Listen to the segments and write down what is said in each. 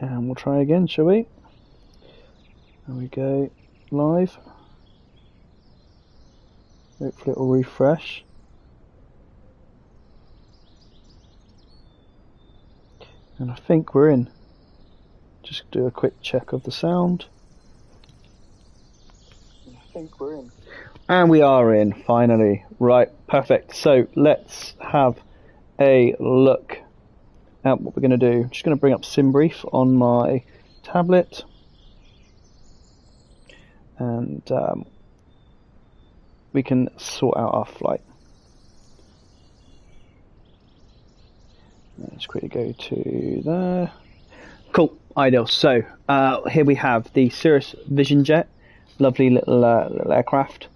And we'll try again, shall we? There we go, live. Hopefully it will refresh. And I think we're in. Just do a quick check of the sound. I think we're in. And we are in, finally. Right, perfect. So let's have a look at what we're going to do. I'm just going to bring up SimBrief on my tablet. And we can sort out our flight. Let's quickly go to there. Cool, ideal. So here we have the Cirrus Vision Jet, lovely little aircraft.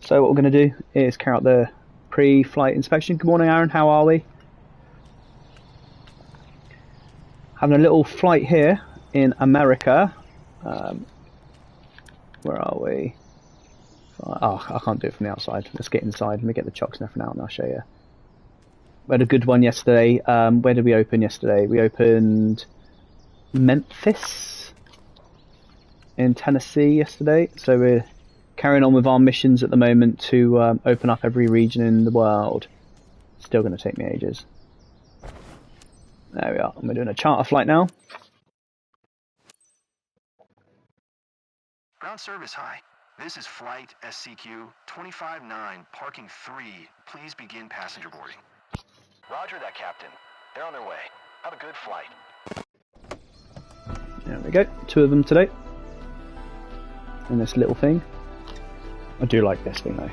So what we're going to do is carry out the pre-flight inspection. Good morning, Aaron. How are we? Having a little flight here in America. Where are we? Oh, I can't do it from the outside. Let's get inside. Let me get the chocks and everything out and I'll show you. We had a good one yesterday. Where did we open yesterday? We opened Memphis in Tennessee yesterday. So we're carrying on with our missions at the moment to open up every region in the world. Still going to take me ages. There we are. And we're doing a charter flight now. Ground service, hi. This is flight SCQ 259, parking 3. Please begin passenger boarding. Roger that, Captain. They're on their way. Have a good flight. There we go. 2 of them today. And this little thing. I do like this thing though.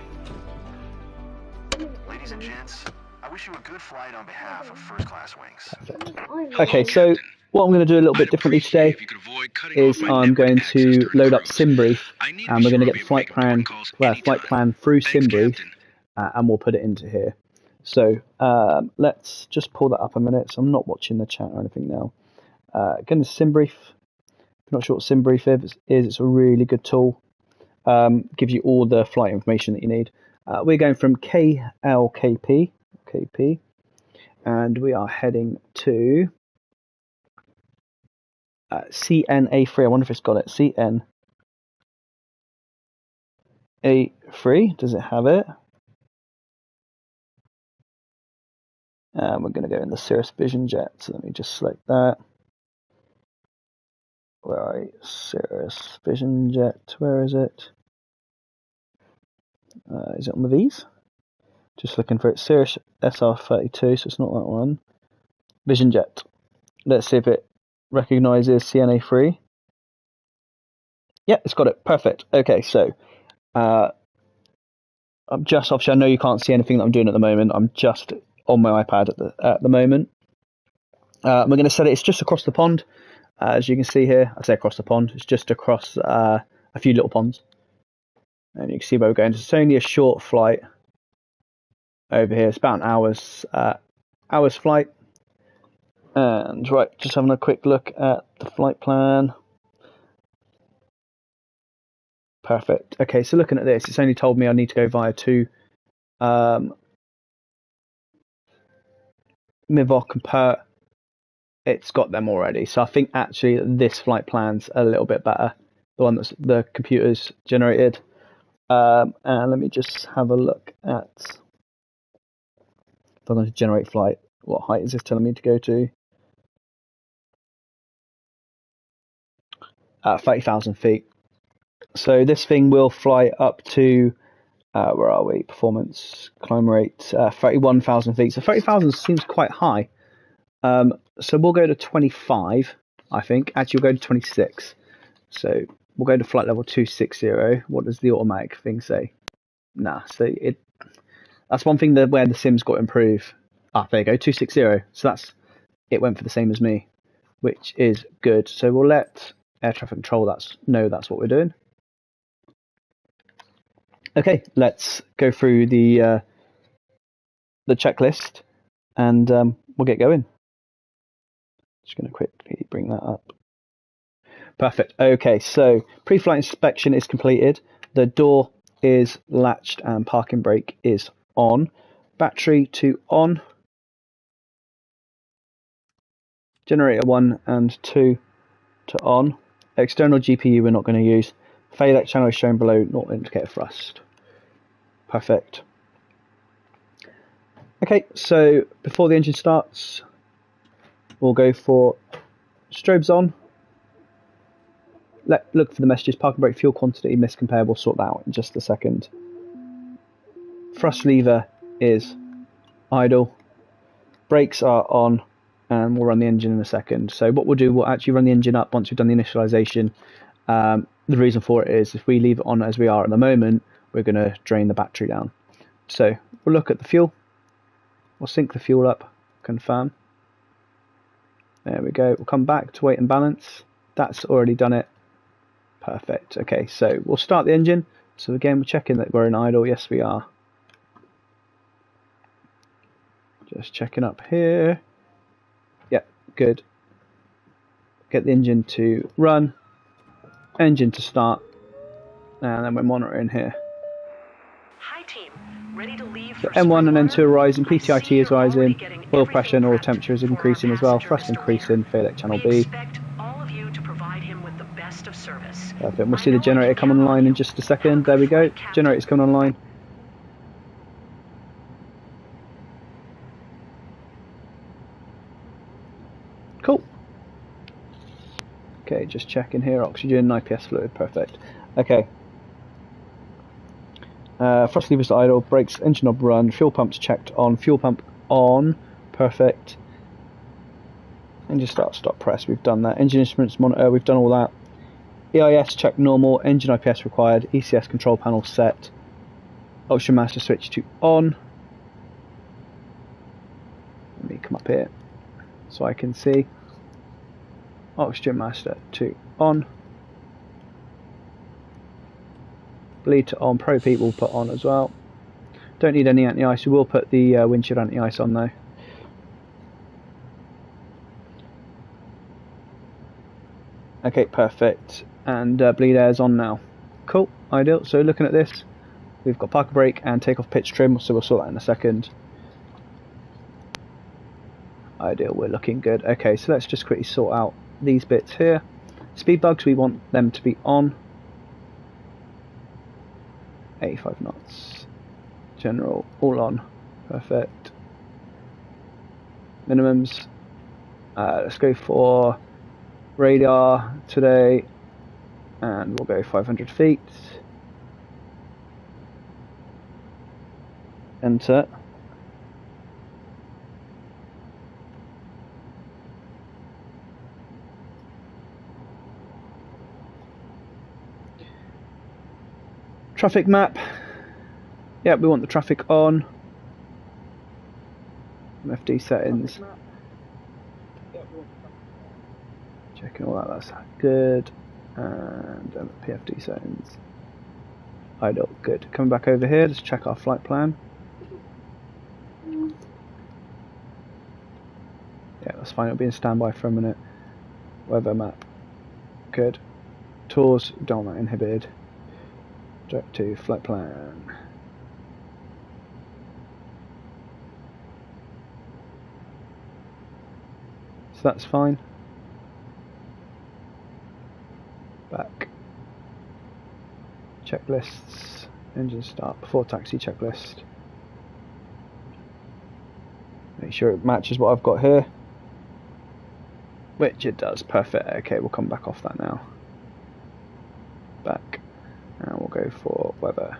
Ladies and gents, I wish you a good flight on behalf of First Class Wings. Perfect. Okay, so what I'm going to do a little bit differently today is I'm going to load up SimBrief and we're going to get the flight plan through SimBrief and we'll put it into here. So let's just pull that up a minute. So I'm not watching the chat or anything now. Going to SimBrief. If you're not sure what SimBrief is, it's a really good tool. Gives you all the flight information that you need. We're going from KLKP, and we are heading to CNA3. I wonder if it's got it. CNA3. Does it have it? We're going to go in the Cirrus Vision Jet. So let me just select that. Where are you? Cirrus Vision Jet. Where is it? Is it on the V's? Just looking for it. Cirrus SR32, so it's not that one. Vision Jet. Let's see if it recognizes CNA3. Yeah, it's got it. Perfect. Okay, so I'm just, obviously I know you can't see anything that I'm doing at the moment. I'm just on my iPad at the moment. We're going to set it, it's just across the pond. As you can see here, I say across the pond, it's just across a few little ponds. And you can see where we're going. It's only a short flight over here. It's about an hour's flight. And right, just having a quick look at the flight plan. Perfect. Okay, so looking at this, it's only told me I need to go via 2 Mivok and Pert. It's got them already. So I think actually this flight plan's a little bit better. The one that's the computer's generated. And let me just have a look at if I'm going to generate flight. What height is this telling me to go to? 30,000 feet. So this thing will fly up to, where are we? Performance, climb rate, 31,000 feet. So 30,000 seems quite high. So we'll go to 25, I think. Actually, we'll go to 26. So we'll go to flight level 260. What does the automatic thing say? Nah, so that's one thing where the Sims got improved. Ah, there you go, 260. So it went for the same as me, which is good. So we'll let air traffic control know that's what we're doing. Okay, let's go through the checklist and we'll get going. Just going to quickly bring that up. Perfect. Okay, so pre-flight inspection is completed. The door is latched and parking brake is on. Battery to on. Generator 1 and 2 to on. External GPU we're not going to use. Failure channel is shown below, not indicator thrust. Perfect. Okay, so before the engine starts, we'll go for strobes on. Look for the messages, park and brake, fuel quantity, miscompare, we'll sort that out in just a second. Thrust lever is idle. Brakes are on, and we'll run the engine in a second. So what we'll do, we'll actually run the engine up once we've done the initialization. The reason for it is if we leave it on as we are at the moment, we're going to drain the battery down. So we'll look at the fuel. We'll sync the fuel up, confirm. There we go. We'll come back to weight and balance. That's already done it. Perfect. Okay, so we'll start the engine. So again, we're checking that we're in idle. Yes, we are. Just checking up here. Yep, good. Get the engine to run. Engine to start. And then we're monitoring here. Hi team. Ready to leave So for M1 and M2 are rising, I PTIT see is you're already rising, getting oil pressure and oil everything temperature is prepped for our increasing as well, passenger thrust Mr. increasing, Lear. failure channel We B. expect all of you to provide him with the best of service. Perfect. We'll I see the know I generator can come count on online you. in just a Have a second. There good we go. flight, Captain. Generator's coming online. Cool. Okay, just checking here. Oxygen, IPS fluid. Perfect. Okay. Thrust levers idle, brakes, engine knob run, fuel pumps checked on, fuel pump on. Perfect. Engine stop press. We've done that. Engine instruments monitor. We've done all that. EIS check normal. Engine IPS required. ECS control panel set. Oxygen master switch to on. Let me come up here so I can see. Oxygen master to on. Bleed to on. Pro Pete will put on as well. Don't need any anti-ice. We will put the windshield anti-ice on though. Okay, perfect. And bleed air's on now. Cool, ideal. So looking at this, we've got park brake and takeoff pitch trim, so we'll sort that in a second. Ideal, we're looking good. Okay, so let's just quickly sort out these bits here. Speed bugs, we want them to be on. 85 knots. General, all on. Perfect. Minimums. Let's go for radar today, and we'll go 500 feet. Enter. Traffic map. Yeah, we want the traffic on. MFD settings. Checking all that, that's good. And PFD settings. Idle, good. Coming back over here, let's check our flight plan. Yeah, that's fine, it'll be in standby for a minute. Weather map. Good. Tours, don't want that inhibited. Direct to flight plan. So that's fine. Back. Checklists. Engine start. Before taxi checklist. Make sure it matches what I've got here. Which it does. Perfect. Okay, we'll come back off that now. Back. And we'll go for weather.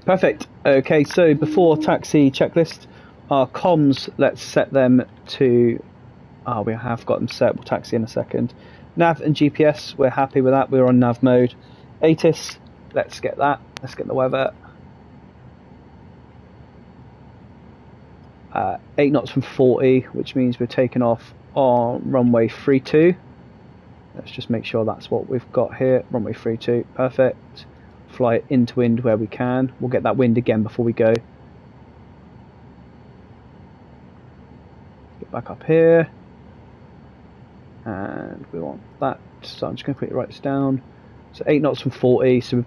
Perfect. Okay, so before taxi checklist, our comms, let's set them to... we have got them set. We'll taxi in a second. Nav and GPS, we're happy with that. We're on nav mode. ATIS, let's get that. Let's get the weather. 8 knots from 40, which means we're taking off on runway 32. Let's just make sure that's what we've got here. Runway 32, perfect. Fly it into wind where we can. We'll get that wind again before we go. Get back up here. And we want that. So I'm just going to quickly write this down. So 8 knots from 40. So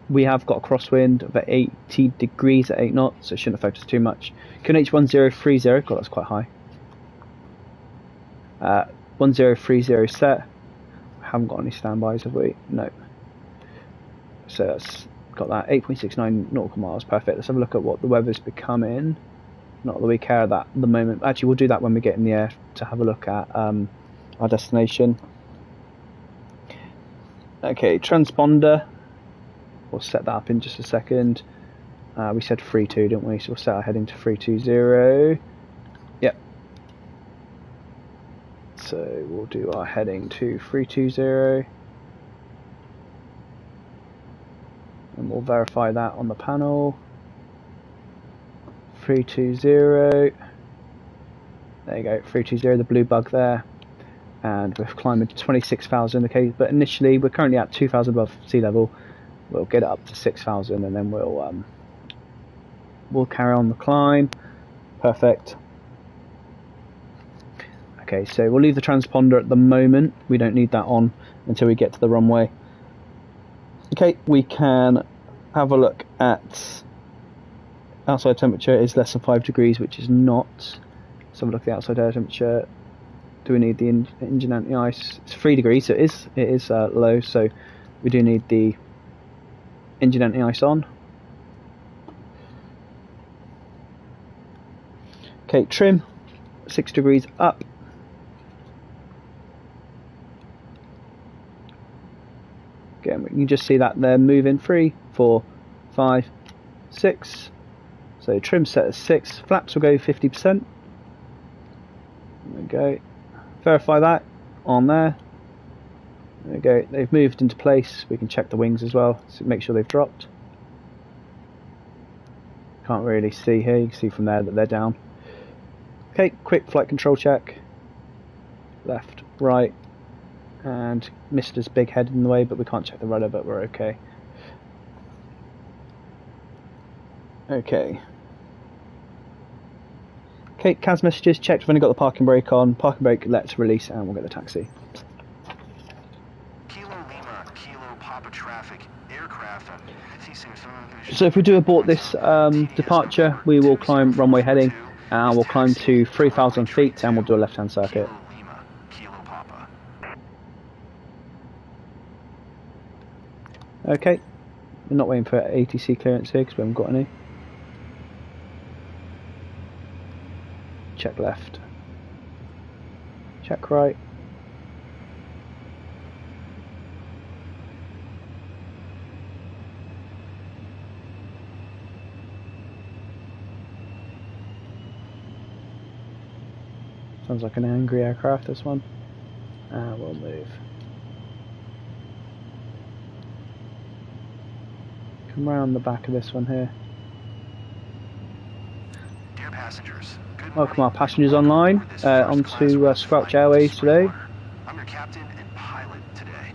we have got a crosswind of 80 degrees at 8 knots. So it shouldn't affect us too much. QNH1030. God, that's quite high. 1030 set. Haven't got any standbys, have we? No. So that's got that 8.69 nautical miles. Perfect. Let's have a look at what the weather's becoming. Not that we care that at the moment. Actually, we'll do that when we get in the air to have a look at our destination. Okay, transponder. We'll set that up in just a second. We said 32, didn't we? So we'll set our heading to 320. Yep. So we'll do our heading to 320. And we'll verify that on the panel. 320. There you go, 320, the blue bug there. And we're climbing to 26,000. Okay, but initially we're currently at 2,000 above sea level. We'll get it up to 6,000 and then we'll carry on the climb. Perfect. Okay, so we'll leave the transponder at the moment. We don't need that on until we get to the runway. Okay, we can have a look at outside temperature is less than 5 degrees, which is not. Let's have a look at the outside air temperature. Do we need the engine anti-ice? It's 3 degrees, so it is low, so we do need the engine anti-ice on. Okay, trim 6 degrees up. Again, we can just see that they're moving 3, 4, 5, 6. So trim set as 6. Flaps will go 50%. There we go. Verify that on there. There we go. They've moved into place. We can check the wings as well, so make sure they've dropped. Can't really see here. You can see from there that they're down. Okay, quick flight control check. Left, right, and Mister's big head in the way, but we can't check the rudder, but we're okay. Okay. Okay, CAS messages checked. We've only got the parking brake on. Parking brake, let's release, and we'll get the taxi. Kilo Lima, Kilo Papa traffic, aircraft. So if we do abort this departure, we will climb runway heading, and we'll climb to 3,000 feet, and we'll do a left-hand circuit. Kilo Lima, Kilo Papa. Okay, we're not waiting for ATC clearance here because we haven't got any. Check left. Check right. Sounds like an angry aircraft, this one. We'll move. Come round the back of this one here. Dear passengers, good Welcome our passengers online onto Squelch Airways today. I'm your captain and pilot today.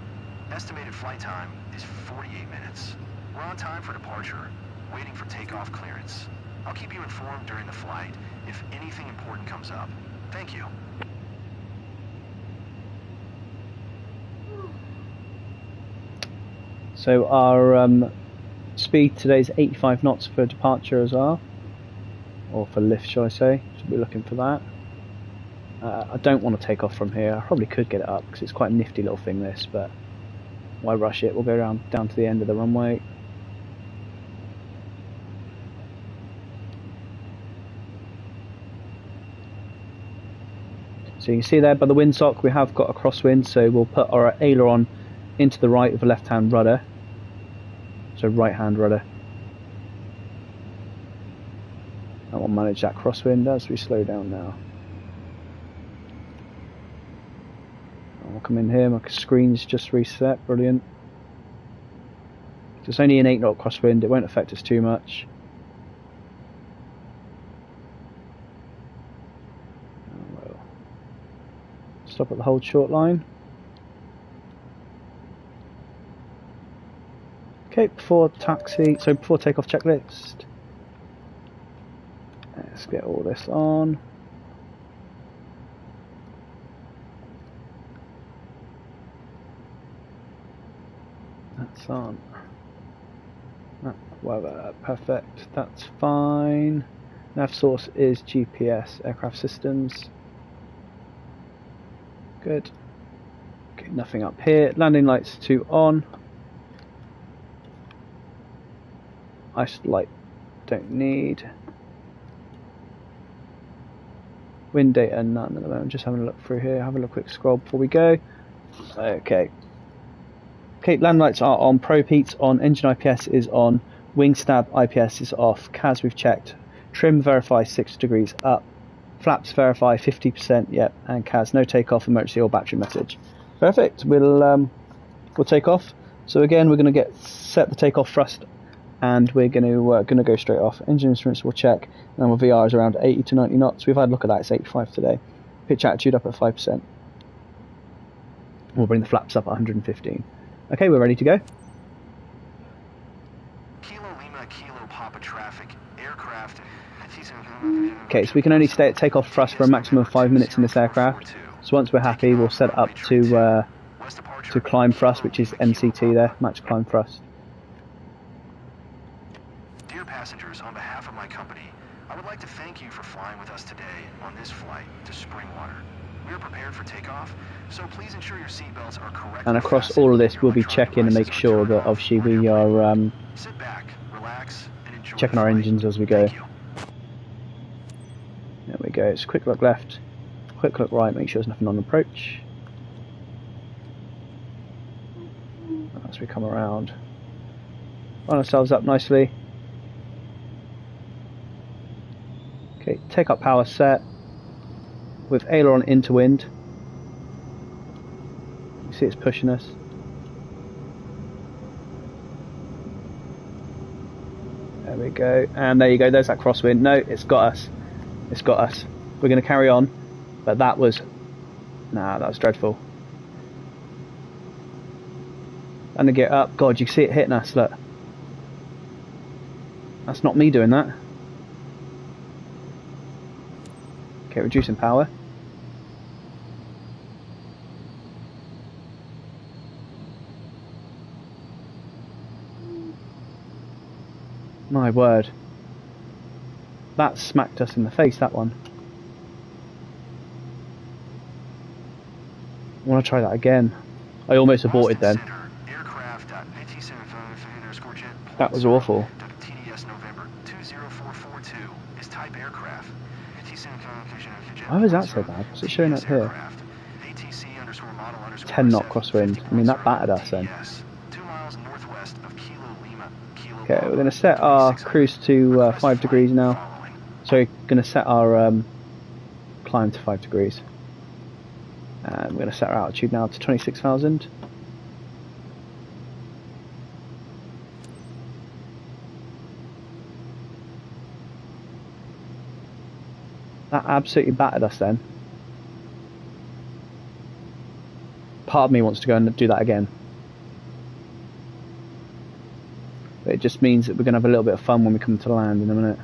Estimated flight time is 48 minutes. We're on time for departure, waiting for takeoff clearance. I'll keep you informed during the flight if anything important comes up. Thank you. So our speed today is 85 knots for departure as well, or for lift, shall I say. So we're looking for that. I don't want to take off from here. I probably could get it up because it's quite a nifty little thing, this, but why rush it? We'll go down to the end of the runway. So you can see there by the windsock we have got a crosswind, so we'll put our aileron into the right with a left-hand rudder, so right-hand rudder, and we'll manage that crosswind as we slow down now. And we'll come in here, my screen's just reset, brilliant. So it's only an 8-knot crosswind, it won't affect us too much. Stop at the hold short line. Okay, before takeoff checklist. Let's get all this on. That's on. Weather, perfect, that's fine. Nav source is GPS, aircraft systems. Good. Okay, nothing up here. Landing lights 2 on. Ice light don't need. Wind data none at the moment. Just having a look through here. Have a quick scroll before we go. Okay. Okay, land lights are on. Probe heats on. Engine IPS is on. Wing stab IPS is off. CAS we've checked. Trim verify 6 degrees up. Flaps verify 50%. Yep. And CAS no takeoff, emergency or battery message. Perfect. We'll take off. So again, we're going to set the takeoff thrust, and we're going to go straight off. Engine instruments will check, and our VR is around 80 to 90 knots. We've had a look at that. It's 85 today. Pitch attitude up at 5%. We'll bring the flaps up at 115. Okay, we're ready to go. Kilo Lima, Kilo Papa traffic, aircraft. Okay, so we can only stay at takeoff thrust for a maximum of 5 minutes in this aircraft. So once we're happy, we'll set up to climb thrust, which is MCT there, max climb thrust. Dear passengers, on behalf of my company, I would like to thank you for flying with us today on this flight to Springwater. We are prepared for takeoff, so please ensure your seatbelts are correct. And across all of this, we'll be checking and make sure that obviously we are sit back, relax, and enjoy checking our engines as we go. There we go. It's a quick look left, quick look right, make sure there's nothing on approach. As we come around, line ourselves up nicely. Okay, take up power set with aileron into wind. You see it's pushing us. There we go, and there you go, there's that crosswind. No, it's got us. It's got us. We're going to carry on, but that was dreadful. And to get up, God, you can see it hitting us, look. That's not me doing that. Okay, reducing power. My word. That smacked us in the face, that one. I want to try that again. I almost aborted then. That was awful. Why was that so bad? What's it showing up here? 10 knot crosswind. I mean, that battered us then. Okay, we're going to set our cruise to 5 degrees now. So we're going to set our climb to 5 degrees. And we're going to set our altitude now to 26,000. That absolutely battered us then. Part of me wants to go and do that again. But it just means that we're going to have a little bit of fun when we come to land in a minute.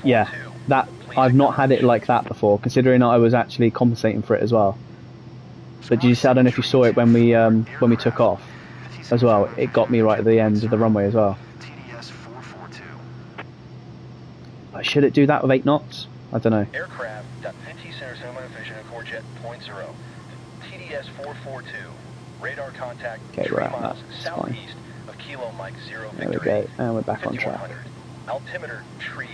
Yeah, that I've not had it like that before, considering I was actually compensating for it as well. But you see, I don't know if you saw it when we took off as well. It got me right at the end of the runway as well. But should it do that with 8 knots? I don't know. Okay, we're at that. It's fine. There we go, and we're back on track. Altimeter tree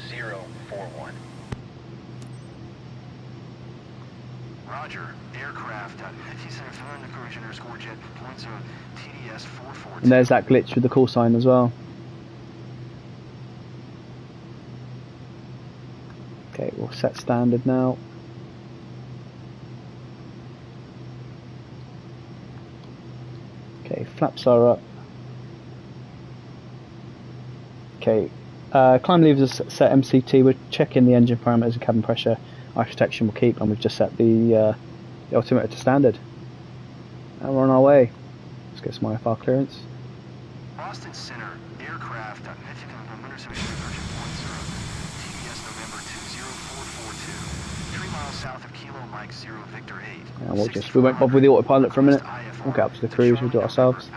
041. Roger, aircraft and there's that glitch with the call sign as well. Okay, we'll set standard now. Okay, flaps are up. Okay, climb levers are set MCT. We're checking the engine parameters and cabin pressure. Our protection will keep, and we've just set the altimeter to standard. And we're on our way. Let's get some IFR clearance. Boston Center, aircraft TDS November 20442, 3 miles south of Kilo Mike 0 Victor 8. And we won't bother with the autopilot for a minute. We'll get up to the cruise, we'll do it ourselves.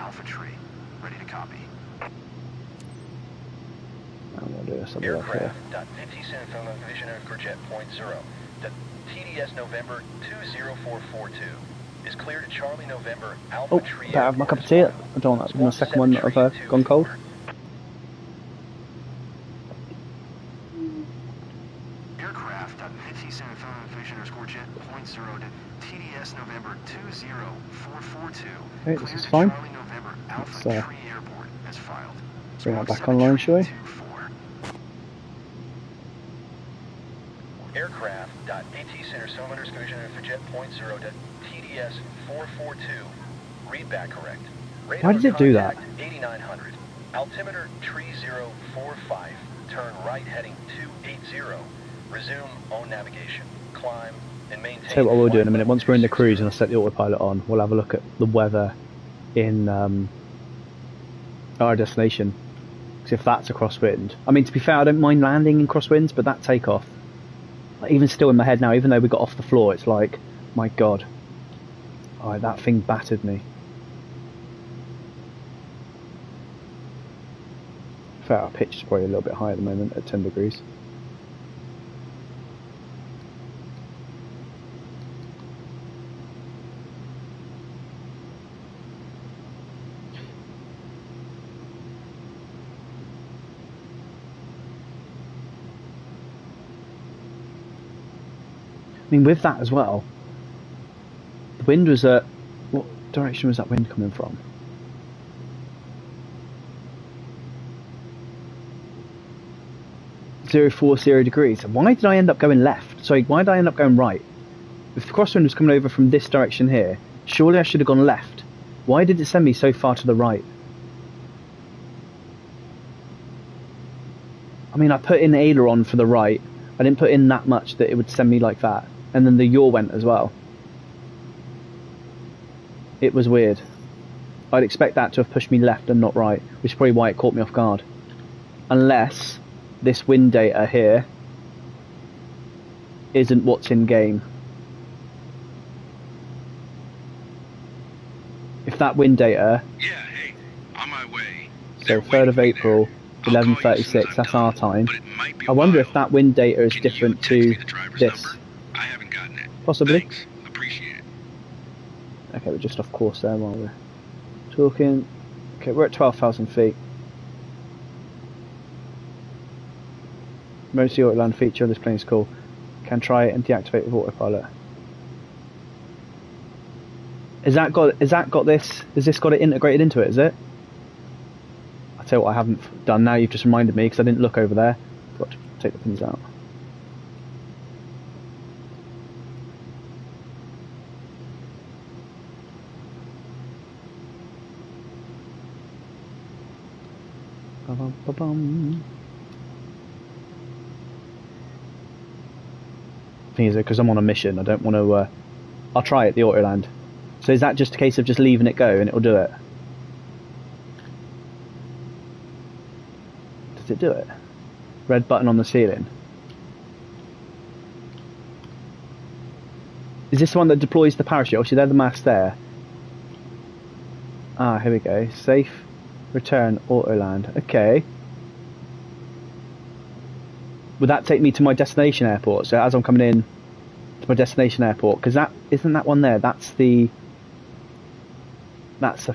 And we'll do this on the up here. Aircraft.50 San Antonio Visionary for Jet Point 0. The TDS November 20442 is clear to Charlie November Alpha Oh, Tree better have my Airport cup of tea. as filed. I don't want that. My second one that I've gone cold. Aircraft.50 San Antonio Visionary for Jet Point 0 to TDS November 20442. Okay, this is fine. Charlie November Let's Alpha Tree Airport as filed. bring that back online, shall we? Aircraft.AT Center Cylinders Visionary for Jet Point 0 to TDS 442. Read back correct. Why does it do that? 8900. Altimeter 3045. Turn right heading 280. Resume on navigation. Climb and maintain. Tell you what we'll do in a minute. Once we're in the cruise and I set the autopilot on, we'll have a look at the weather in our destination. Because if that's a crosswind, I mean, to be fair, I don't mind landing in crosswinds, but that takeoff, like, even still in my head now, even though we got off the floor, it's like, my God, oh, that thing battered me. Fair, our pitch is probably a little bit high at the moment at 10 degrees. I mean, with that as well, the wind was at, what direction was that wind coming from? .040 degrees. Why did I end up going left? Sorry, why did I end up going right? If the crosswind was coming over from this direction here, surely I should have gone left. Why did it send me so far to the right? I mean, I put in aileron for the right. I didn't put in that much that it would send me like that. And then the yaw went as well. It was weird. I'd expect that to have pushed me left and not right, which is probably why it caught me off guard. Unless this wind data here isn't what's in game. If that wind data, yeah, hey, on my way. so 3rd of April, 11:36, that's our time. I wonder if that wind data is different to this. I haven't gotten it. Possibly. Thanks. Appreciate it. Okay, we're just off course there while we're talking. Okay, we're at 12,000 feet. Emergency autoland feature of this plane is cool. Can try it and deactivate with autopilot. Has this got it integrated into it, is it? I'll tell you what I haven't done now, you've just reminded me because I didn't look over there. Got to take the pins out. Ba-bum. Thing is, because I'm on a mission, I don't want to. I'll try it, the autoland. So is that just a case of just leaving it go and it'll do it? Does it do it? Red button on the ceiling. Is this the one that deploys the parachute? Obviously, they're the masts there. Ah, here we go. Safe. Return autoland. Okay. Would that take me to my destination airport? So as I'm coming in to my destination airport, because that isn't that one there. That's a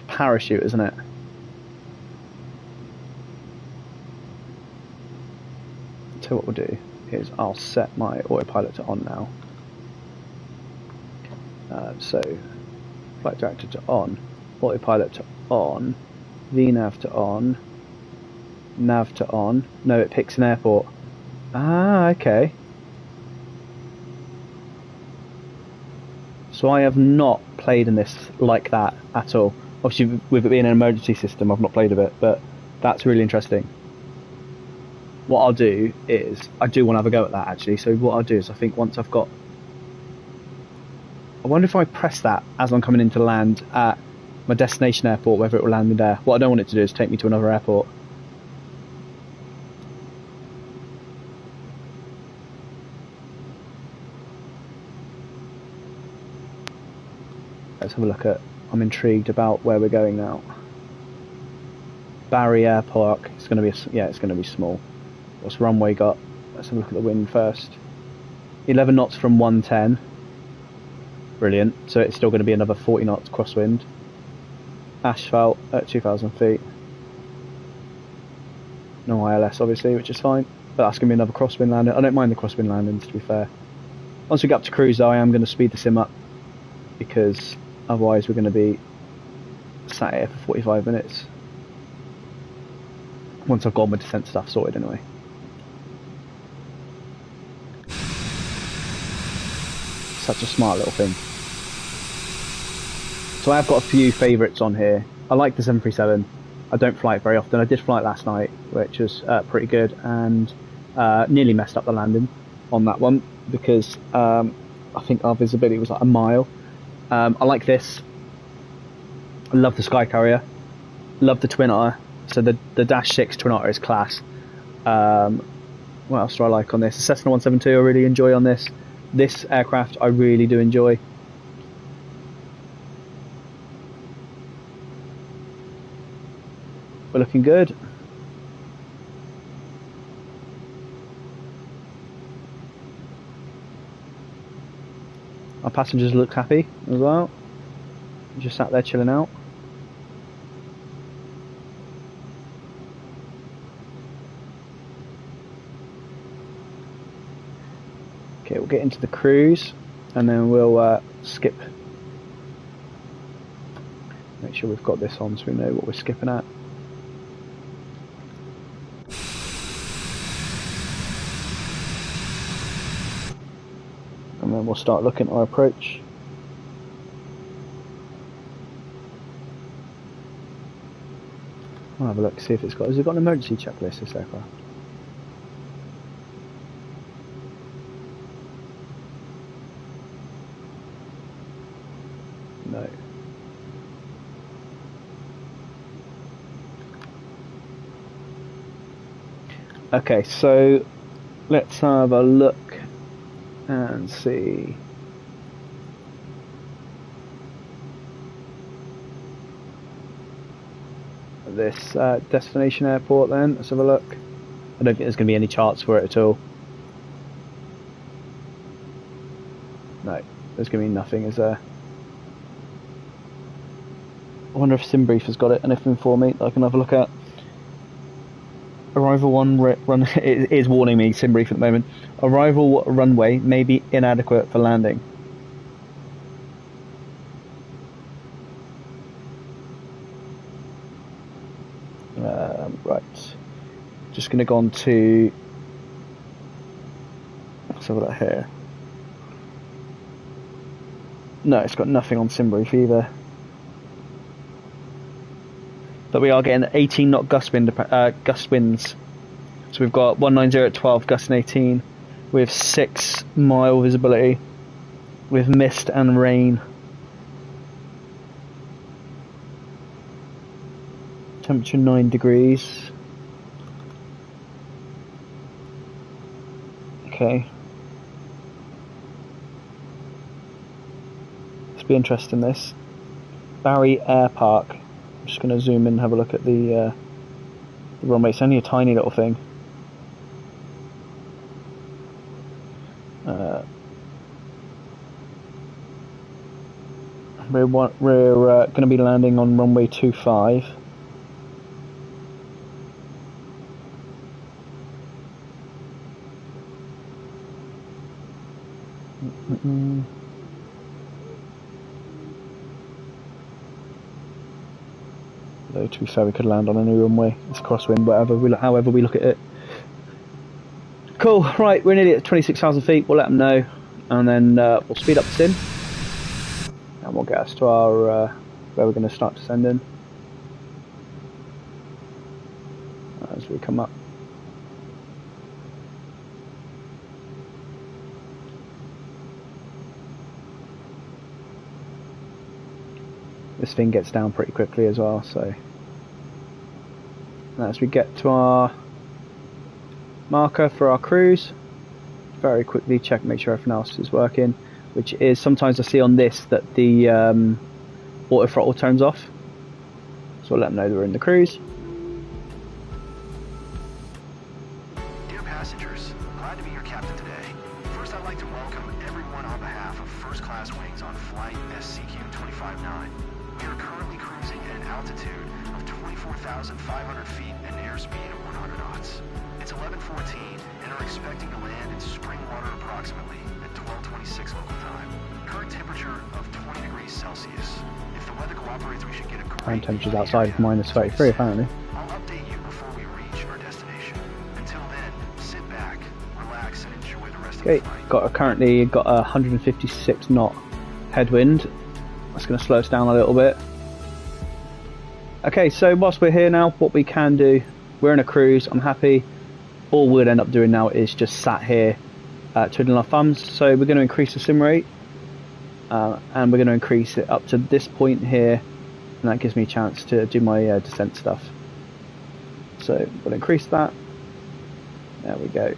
parachute, isn't it? So what we'll do is I'll set my autopilot to on now. So flight director to on, autopilot to on, VNav to on, nav to on. No, it picks an airport. Ah, okay. So I have not played in this like that at all. Obviously, with it being an emergency system, I've not played with it, but that's really interesting. What I'll do is, I do want to have a go at that actually, so what I'll do is, I think once I've got... I wonder if I press that as I'm coming in to land at my destination airport, whether it will land me there. What I don't want it to do is take me to another airport. Let's have a look at... I'm intrigued about where we're going now. Barry Airpark. It's going to be it's going to be small. What's runway got? Let's have a look at the wind first. 11 knots from 110. Brilliant. So it's still going to be another 40 knots crosswind. Asphalt at 2,000 feet. No ILS obviously, which is fine. But that's going to be another crosswind landing. I don't mind the crosswind landings, to be fair. Once we get up to cruise though, I am going to speed the sim up, because otherwise we're going to be sat here for 45 minutes. Once I've got my descent stuff sorted anyway. Such a smart little thing. So I've got a few favourites on here. I like the 737. I don't fly it very often. I did fly it last night, which was pretty good, and nearly messed up the landing on that one, because I think our visibility was like a mile. I like this. I love the Sky Carrier. Love the Twin Otter. So the Dash 6 Twin Otter is class. What else do I like on this? The Cessna 172 I really enjoy on this. This aircraft I really do enjoy. We're looking good. Our passengers look happy as well. Just sat there chilling out. Okay, we'll get into the cruise and then we'll skip. Make sure we've got this on so we know what we're skipping at. And then we'll start looking at our approach. I'll have a look, see if it's got. Has it got an emergency checklist, this aircraft? No. Okay, so let's have a look and see. This destination airport then, let's have a look. I don't think there's going to be any charts for it at all. No, there's going to be nothing, is there? I wonder if SimBrief has got it, anything for me that I can have a look at. Arrival run it is warning me, SimBrief at the moment. Arrival runway may be inadequate for landing. Right, just going to go on to, let's have a look here. No, it's got nothing on SimBrief either. But we are getting 18 knot gust winds. So we've got 190 at 12, gusting 18, with 6 mile visibility, with mist and rain. Temperature 9 degrees. Okay. Let's be interested in this. Barry Air Park. I'm just going to zoom in and have a look at the runway. It's only a tiny little thing. We're going to be landing on runway 25. Though to be fair, we could land on any runway. It's crosswind, however we look at it. Cool. Right, we're nearly at 26,000 feet. We'll let them know, and then we'll speed up the sim, and we'll get us to our where we're going to start descending as we come up. This thing gets down pretty quickly as well, so as we get to our marker for our cruise, very quickly check, make sure everything else is working, which is, sometimes I see on this that the auto throttle turns off, so we'll let them know that we're in the cruise. Dear passengers. Glad to be your captain today. First, I'd like to welcome everyone on behalf of First Class Wings on flight SCQ-259. We are currently cruising at an altitude of 24,500 feet and an airspeed of 100 knots. It's 11:14 and are expecting to land in Springwater approximately at 12:26 local time. Current temperature of 20 degrees Celsius. If the weather cooperates, we should get a great Current temperature's outside of -33 apparently. I'll update you before we reach our destination. Until then, sit back, relax, and enjoy the rest of the Okay, flight. currently got a 156 knot headwind. That's going to slow us down a little bit. Okay, so whilst we're here now, what we can do, we're in a cruise, I'm happy. All we'll end up doing now is just sat here twiddling our thumbs. So we're going to increase the sim rate and we're going to increase it up to this point here, and that gives me a chance to do my descent stuff. So we'll increase that. There we go.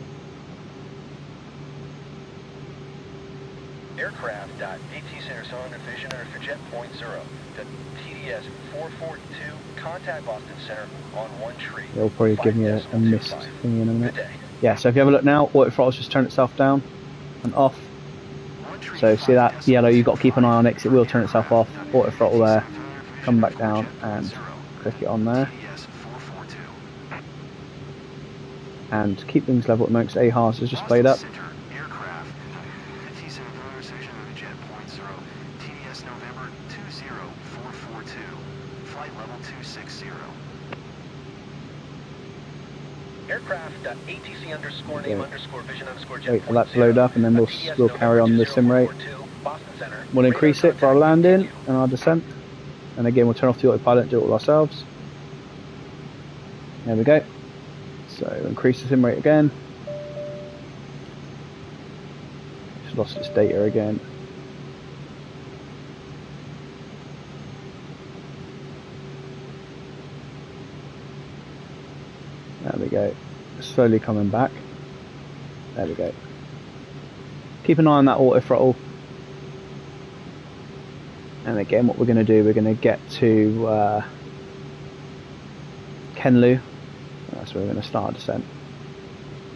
Aircraft.AT Center cylinder vision for jet point 0 to TDS 442 contact Boston Center on 1 tree. It'll probably give me a missed 5.25. thing in a minute. Good day. Yeah, so if you have a look now, auto throttle's just turned itself down and off. So see that yellow, you've got to keep an eye on it because it will turn itself off. Auto throttle there, come back down and click it on there. And keep things level at the moment because AHARS has just played up. Aircraft.ATC underscore name underscore vision underscore jet Wait for that to load up and then we'll carry on the sim rate. We'll increase it for our landing and our descent. And again we'll turn off the autopilot and do it all ourselves. There we go. So increase the sim rate again. It's lost its data again. There we go. Slowly coming back. There we go. Keep an eye on that auto throttle. And again, what we're going to do, we're going to get to Kenlu. That's where we're going to start our descent.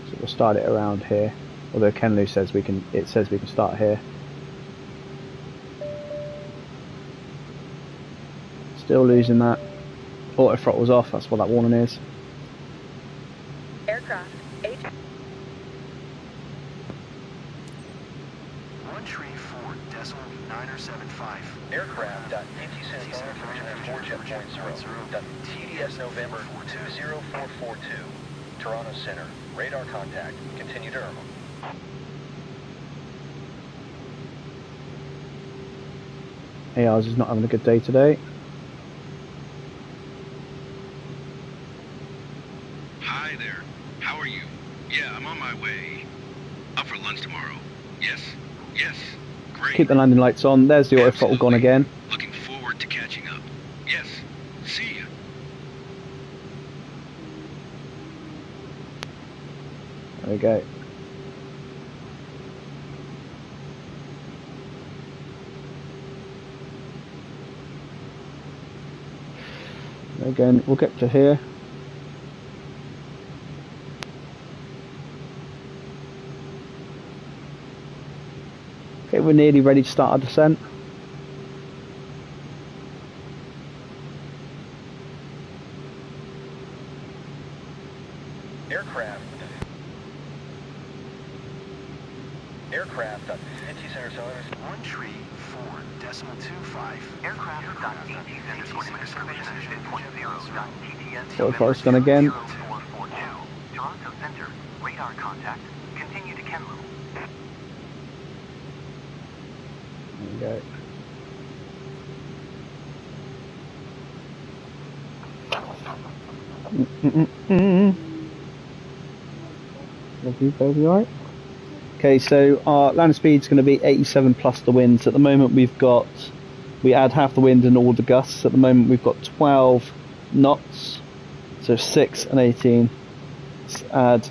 So we'll start it around here. Although Kenlu says we can, it says we can start here. Still losing that. Auto throttle's off. That's what that warning is. Aircraft 8. 134.975. Aircraft.AT Center for jet point 0 TDS November 20442 Toronto Center. Radar contact. Continue to Irma. ARs is not having a good day today. Hi there. How are you? Yeah, I'm on my way. Up for lunch tomorrow. Yes? Yes. Great. Keep the landing lights on. There's the auto throttle gone again. Looking forward to catching up. Yes. See ya. There we go. Again, we'll get to here. Okay, we're nearly ready to start our descent. Aircraft at 50 center cylinders. 134.25. Aircraft.AT Center for jet point 0 TTN. Auto throttle's gone again. 0442 Toronto Center. Radar contact. Continue to Kenlu. There we go. Love you, baby, alright? Okay, so our landing speed's going to be 87 plus the winds. At the moment we add half the wind and all the gusts. At the moment we've got 12 knots, so 6 and 18. Let's add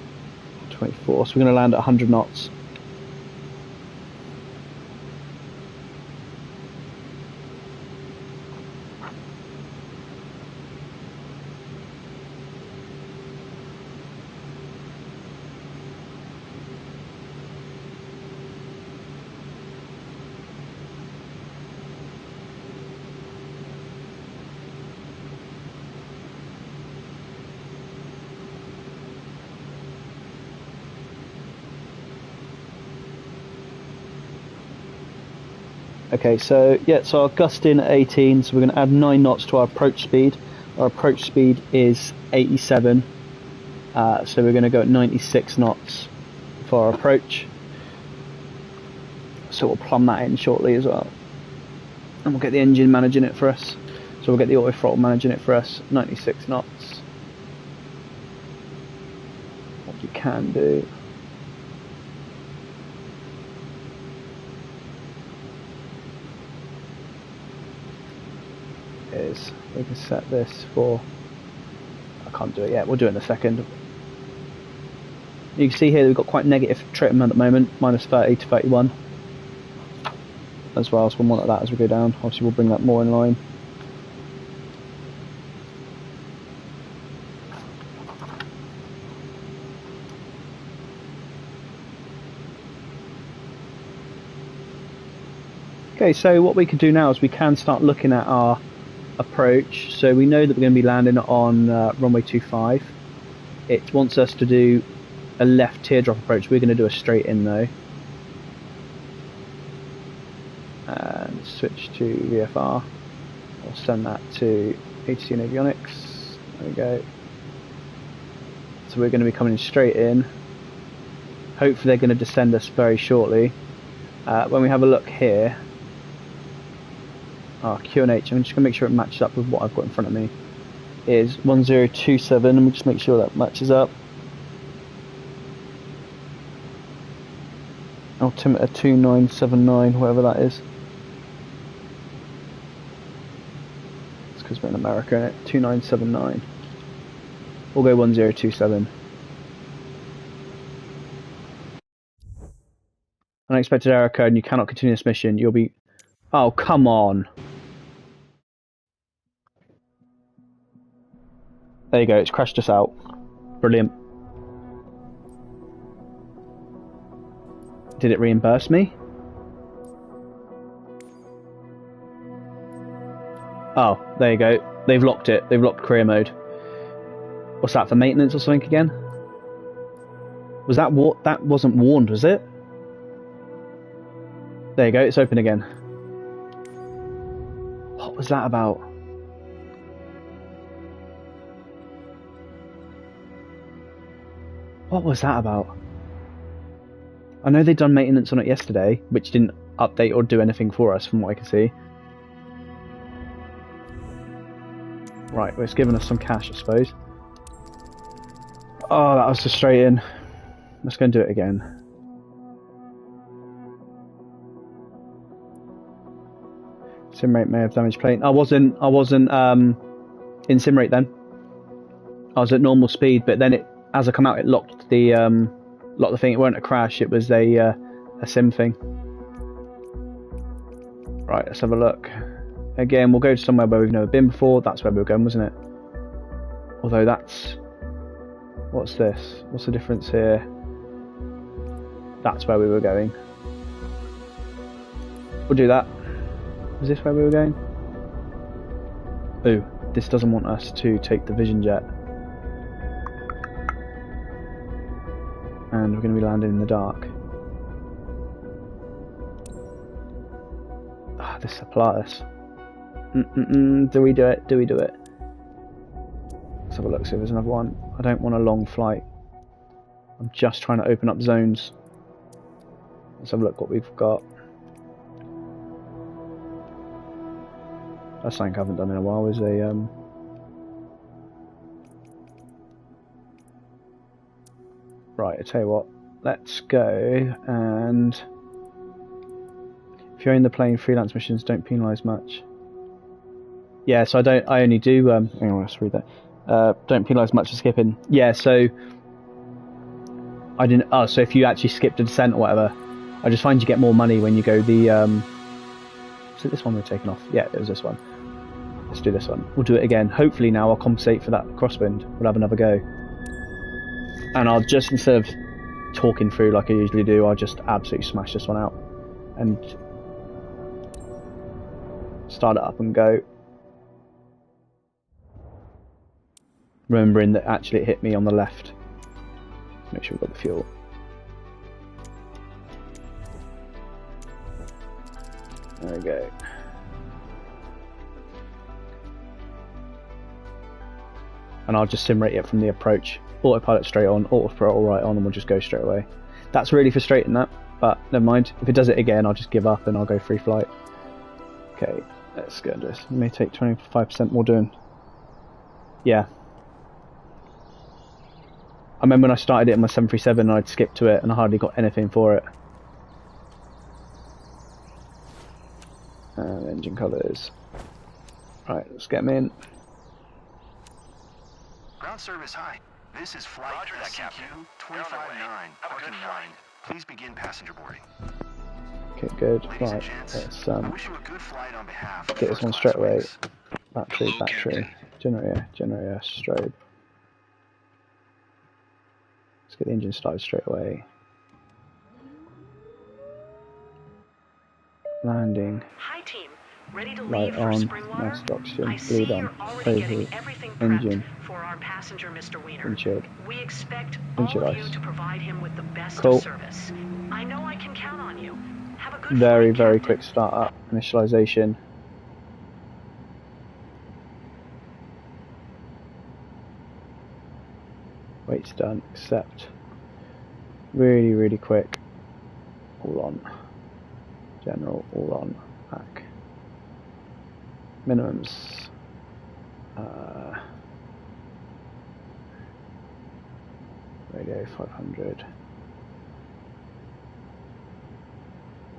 24, so we're going to land at 100 knots. Okay, so yeah, so our gust in at 18, so we're going to add 9 knots to our approach speed. Our approach speed is 87, so we're going to go at 96 knots for our approach. So we'll plumb that in shortly as well. And we'll get the engine managing it for us. So we'll get the auto throttle managing it for us, 96 knots. What you can do is we can set this for, I can't do it yet, we'll do it in a second. You can see here we've got quite negative trim at the moment, minus 30 to 31 as well, so we'll monitor that as we go down. Obviously we'll bring that more in line. Okay, so what we can do now is we can start looking at our approach. So we know that we're going to be landing on runway 25. It wants us to do a left teardrop approach. We're going to do a straight in though. And switch to VFR. I'll send that to ATC and avionics. There we go. So we're going to be coming straight in. Hopefully they're going to descend us very shortly. When we have a look here, our QNH, I'm just going to make sure it matches up with what I've got in front of me, is 1027, and we'll just make sure that matches up. Altimeter 2979, whatever that is. It's because we're in America, isn't it? 2979. We'll go 1027. Unexpected error occurred and you cannot continue this mission. You'll be... Oh, come on. There you go, it's crashed us out. Brilliant. Did it reimburse me? Oh, there you go. They've locked it. They've locked career mode. What's that, for maintenance or something again? Was that what? That wasn't warned, was it? There you go, it's open again. What was that about? What was that about? I know they'd done maintenance on it yesterday, which didn't update or do anything for us from what I can see. Right, well, it's given us some cash, I suppose. Oh, that was frustrating. Let's go and do it again. Simrate may have damaged plane. I wasn't in Simrate then. I was at normal speed, but then it, as I come out, it locked the thing. It weren't a crash, it was a sim thing. Right, let's have a look. Again, we'll go to somewhere where we've never been before. That's where we were going, wasn't it? Although that's... What's this? What's the difference here? That's where we were going. We'll do that. Is this where we were going? Ooh, this doesn't want us to take the Vision Jet. And we're going to be landing in the dark. Ah, this is Pilatus. Do we do it? Do we do it? Let's have a look, see if there's another one. I don't want a long flight. I'm just trying to open up zones. Let's have a look what we've got. That's something I haven't done in a while, is a right, I tell you what, let's go, and if you're in the plane, freelance missions don't penalise much. Yeah, so I only do hang on, let's read that. Don't penalise much for skipping. Yeah, so I didn't so if you actually skipped a descent or whatever, I just find you get more money when you go the is it this one we're taking off? Yeah, it was this one. Let's do this one. We'll do it again. Hopefully now I'll compensate for that crosswind. We'll have another go. And I'll just, instead of talking through like I usually do, I'll just absolutely smash this one out. And start it up and go. Remembering that actually it hit me on the left. Make sure we've got the fuel. There we go. And I'll just sim rate it from the approach. Autopilot straight on, auto throttle right on, and we'll just go straight away. That's really frustrating, that, but never mind. If it does it again, I'll just give up and I'll go free flight. Okay, let's go into this. It may take 25% more doing. Yeah. I remember when I started it in my 737 and I'd skip to it and I hardly got anything for it. Engine colours. Right, let's get them in. Ground service high. This is flight SCQ-259, parking 9. Please begin passenger boarding. Okay, good. Ladies Right, and gents, let's I wish you a good flight on behalf of get this one first straight class away. wings. Battery, Hello, Captain. generator, strobe. Let's get the engine started straight away. Landing. Hi, team. Ready to Light leave for on, Springwater? mask oxygen, I see bleed on, you're already getting overheat, everything engine, prepped for our passenger, Mr. Wiener. windshield. We expect Windshield all of you ice. to provide him with the best Cool. of service. I know I can count on you. Have a good Very, flight, very Captain. quick start up. Initialization. Weight's done. Accept. Really, really quick. All on. General, all on. Back. Minimums. Radio 500.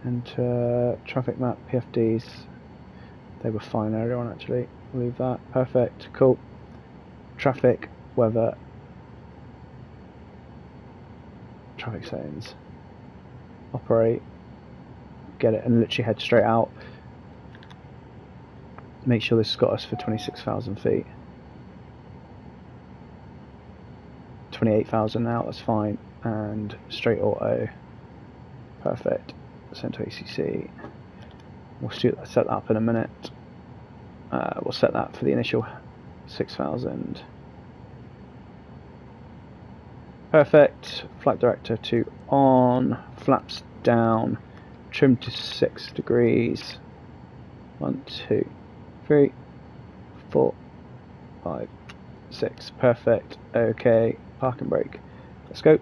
Enter traffic map, PFDs. They were fine earlier on actually. Leave that. Perfect. Cool. Traffic, weather. Traffic settings. Operate. Get it and literally head straight out. Make sure this has got us for 26,000 feet. 28,000 now, that's fine. And straight auto. Perfect. Send to ACC. We'll set that up in a minute. We'll set that for the initial 6,000. Perfect. Flight director to on. Flaps down. Trim to 6 degrees. 1, 2, 3, 4, 5, 6. Perfect. Okay. Park and brake. Let's go.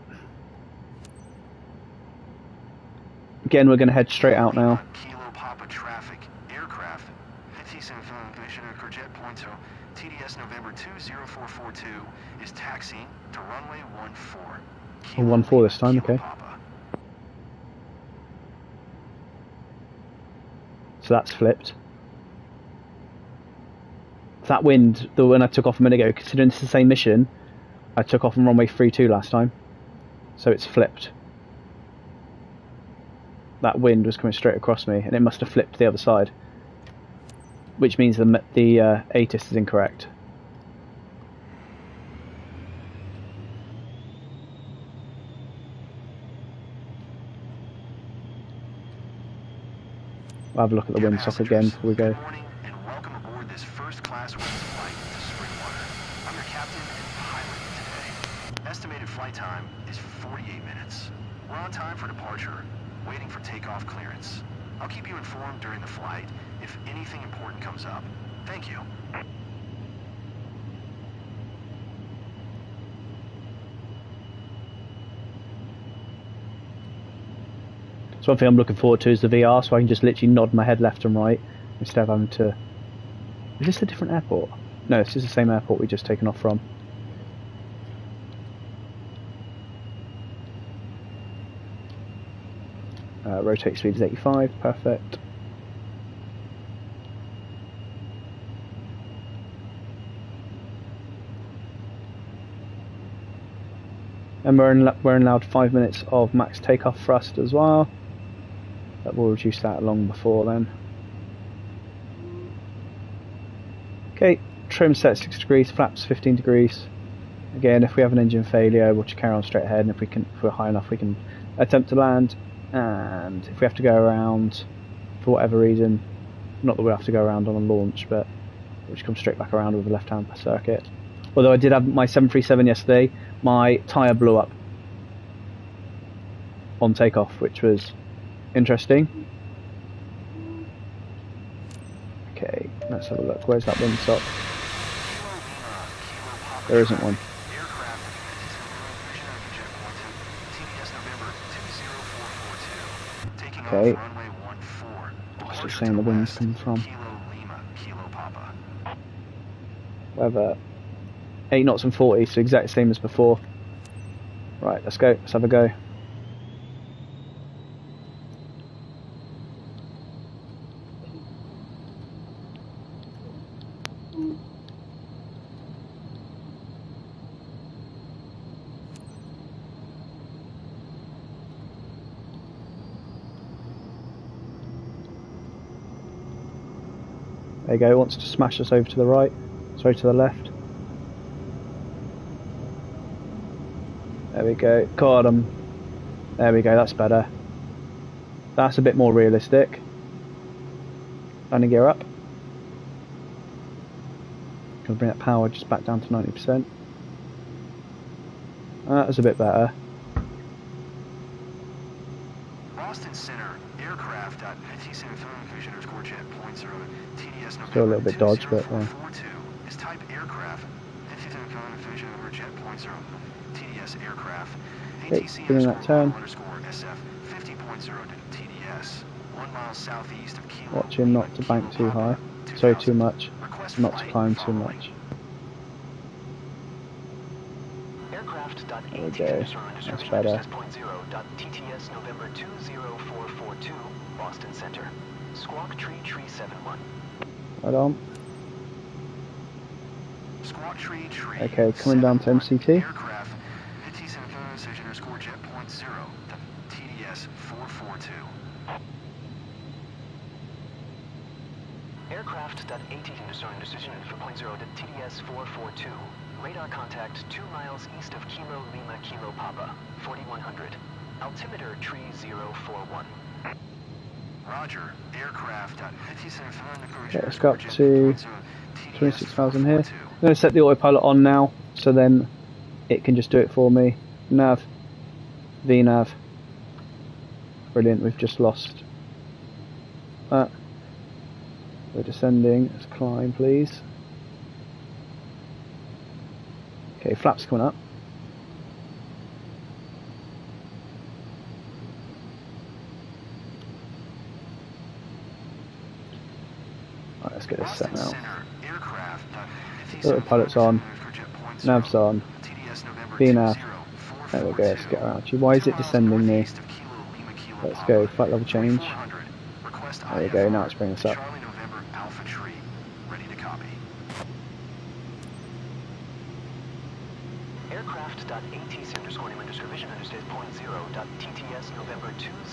Again, we're going to head straight out now. Kilo Papa traffic, aircraft, 57 Commissioner Courgette Pointo, TDS November 20442 is taxiing to runway 14. 14 this time, okay. Papa. So that's flipped. That wind, the one I took off a minute ago, considering it's the same mission, I took off on runway 32 last time. So it's flipped. That wind was coming straight across me, and it must have flipped to the other side. Which means the ATIS is incorrect. We'll have a look at the windsock again before we go. Good morning and welcome aboard this first-class wings flight to Springwater. I'm your captain and pilot today. Estimated flight time is 48 minutes. We're on time for departure, waiting for takeoff clearance. I'll keep you informed during the flight if anything important comes up. Thank you. So one thing I'm looking forward to is the VR, so I can just literally nod my head left and right instead of having to... Is this a different airport? No, this is the same airport we've just taken off from. Rotate speed is 85, perfect. And we're allowed 5 minutes of max takeoff thrust as well. But we'll reduce that long before then. Okay, trim set 6 degrees, flaps 15 degrees. Again, if we have an engine failure, we'll just carry on straight ahead, and if we're high enough, we can attempt to land. And if we have to go around for whatever reason, not that we have to go around on a launch, but we'll just come straight back around with a left-hand circuit. Although I did have my 737 yesterday, my tyre blew up on takeoff, which was interesting. Let's have a look. Where's that windsock? There isn't one. Okay. What's it saying the wind's coming from? Weather 8 knots and 40, so exact same as before. Right, let's go. Let's have a go. There you go, it wants to smash us over to the right, sorry, to the left. There we go, got him. There we go, that's better. That's a bit more realistic. Landing gear up. Gonna bring that power just back down to 90%. That was a bit better. Boston Center, aircraft at 57 Commissioner's Corjet Point 0, TDS Still a little bit dodged, but is type aircraft, 57 Commissioner Jet Point 0, TDS aircraft, ATC doing that turn. SF 50.0 to TDS, 1 mile southeast of Kilo. Watching not to bank too high, sorry, too much, not to climb too much. There we go, that's better. TTS November 20442, Boston Center. Squawk Tree 71. Right on. Squawk Tree Okay, coming down to MCT. Aircraft 57 Commissioner Corjet Point 0 to TDS 442. Aircraft.18 discerning decision for point 0 to TDS 442. Radar contact 2 miles east of Kilo Lima Kilo Papa, 4100. Altimeter tree 041. Roger, aircraft at 57 Okay, let's go up to 26,000 here. I'm going to set the autopilot on now, so then it can just do it for me. Nav, VNav. Brilliant, we've just lost that. We're descending, let's climb please. Okay, flaps coming up. Right, let's get this set now. Autopilot's on, nav's on, VNav. There we go, let's get around you. Why is it descending me? Let's go, flight level change. There we go, now it's bringing us up.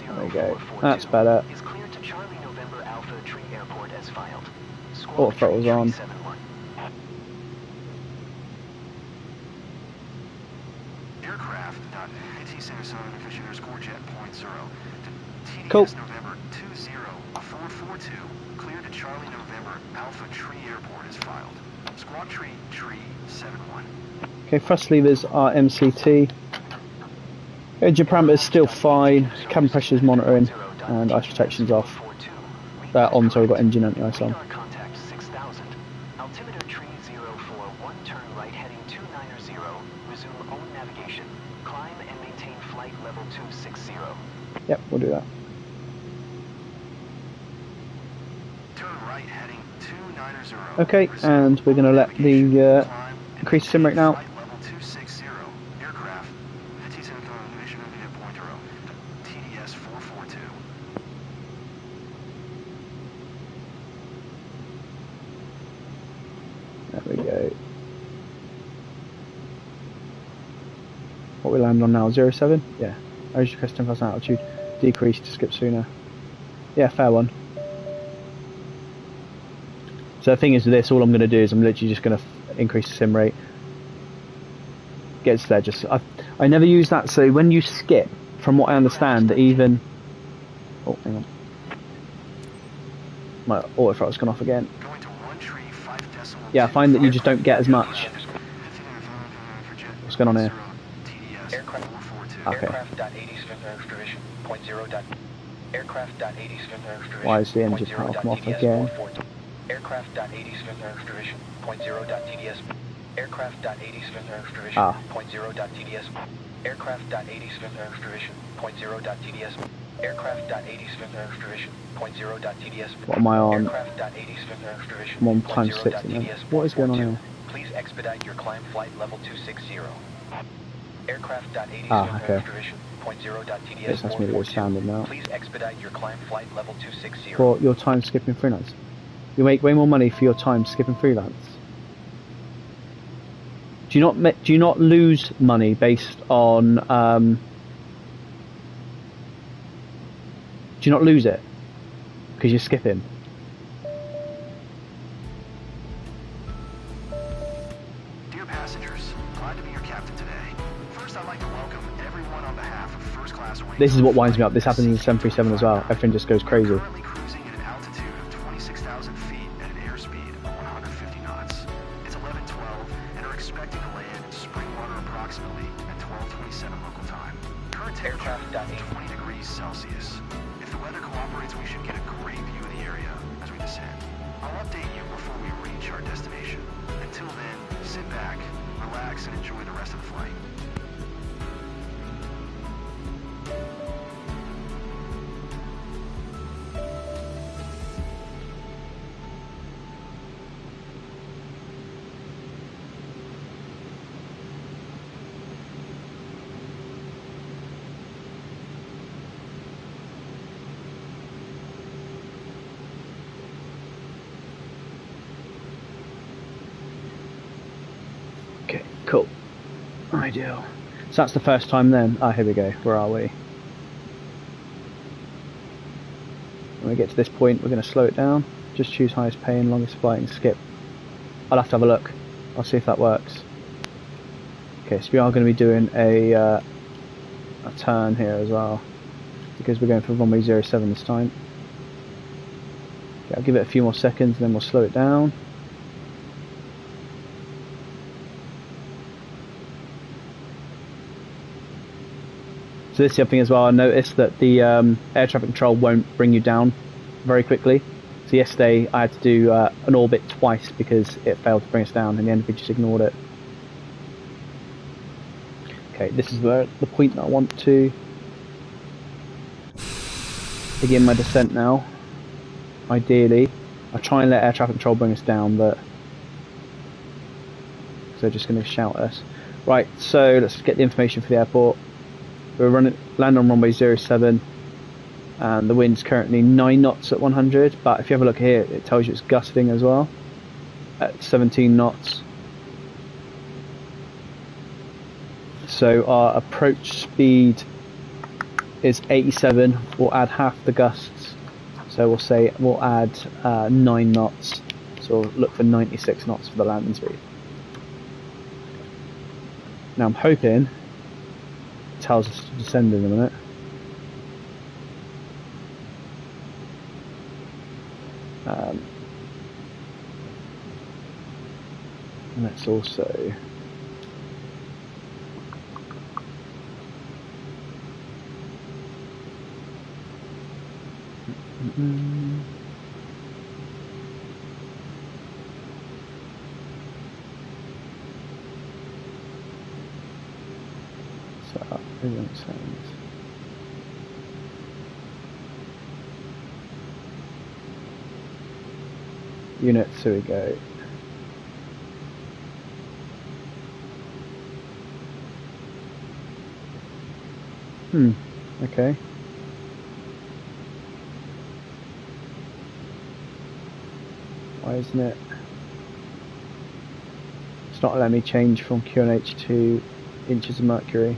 There we go, that's better. Auto throttle's on. Cool. November 20442, cleared to Charlie November Alpha Tree Airport is filed. Squawk Tree 71. Okay, thrust levers are MCT. Engine parameters still fine. Cabin pressure's monitoring, and ice protection's off. On, so we've got engine anti-ice on. Contact 6000. Altimeter tree 041, turn right heading 290. Resume own navigation. Climb and maintain flight level 260. Yep, we'll do that. Turn right heading 290. Okay, and we're going to let the increase sim rate now. Flight level 260. Aircraft 57 Commissioner Point 0. TDS 442. There we go. What we land on now, 07? Yeah. Urge request 10,000 altitude. Decrease to skip sooner. Yeah, fair one. So the thing is with this, all I'm going to do is I'm literally just going to increase the sim rate. Gets there. Just I never use that. So when you skip, from what I understand, that even oh, hang on, my auto throttle's gone off again. Yeah, I find that you just don't get as much. What's going on here? Okay. Why is the engine power come off again? Aircraft.80 Division, 0.0.TDS. Aircraft.80 Division, Ah. 0.0.TDS. Aircraft.80 Division, 0.0.TDS. Aircraft.80 Division, 0.0.TDS. What am I on? Aircraft.80 Division, I'm on times 6 at the moment. What is going on here? Please expedite your climb flight level 260. Aircraft.80 Okay. Division, 0.0.TDS. It's asking me to go standard now. Please expedite your climb flight level 260. For your time skipping freelance. You make way more money for your time skipping freelance. Do you not lose money based on do you not lose it because you're skipping? Dear passengers, glad to be your captain today. First, I'd like to welcome everyone on behalf of first class away. This is what winds me up. This happens in 737 as well. Everything just goes crazy. Currently cruising at an altitude of 26,000 feet at an airspeed of 150 knots. It's 11:12 and are expecting to land in Springwater approximately at 12:27 local time. Current temperature 20 degrees Celsius. If the weather cooperates, we should get a great view of the area as we descend. I'll update you before we reach our destination. Until then, sit back, relax, and enjoy the rest of the flight. Okay, cool. Ideal. So that's the first time then. Ah, here we go. Where are we? When we get to this point, we're going to slow it down. Just choose highest pay and longest flight and skip. I'll have to have a look. I'll see if that works. Okay, so we are going to be doing a turn here as well, because we're going for runway 07 this time. Okay, I'll give it a few more seconds and then we'll slow it down. So this is the other thing as well. I noticed that the air traffic control won't bring you down very quickly. So yesterday I had to do an orbit twice because it failed to bring us down. In the end we just ignored it. Okay, this is the point that I want to begin my descent now. Ideally, I'll try and let air traffic control bring us down, but they're just going to shout at us. Right, so let's get the information for the airport. We're land on runway 07 and the wind's currently 9 knots at 100, but if you have a look here it tells you it's gusting as well at 17 knots. So our approach speed is 87, we'll add half the gusts, so we'll add 9 knots, so we'll look for 96 knots for the landing speed. Now I'm hoping tells us to descend in a minute. And let's also so everything sounds units, here we go. Okay. Why isn't it? It's not letting me change from QNH to inches of mercury.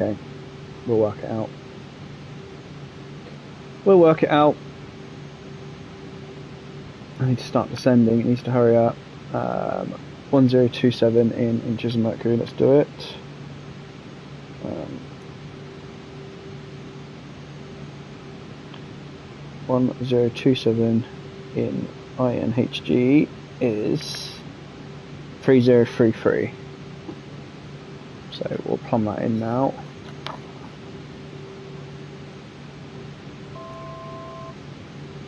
Okay, we'll work it out. We'll work it out. I need to start descending. It needs to hurry up. 1027 in inches of mercury. Let's do it. 1027 in INHG is 3033. So we'll plumb that in now.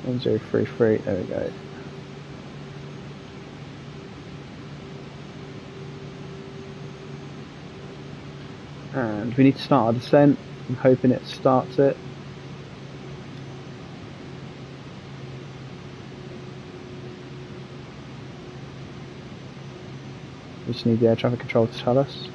There we go. And we need to start our descent. I'm hoping it starts it. We just need the air traffic control to tell us.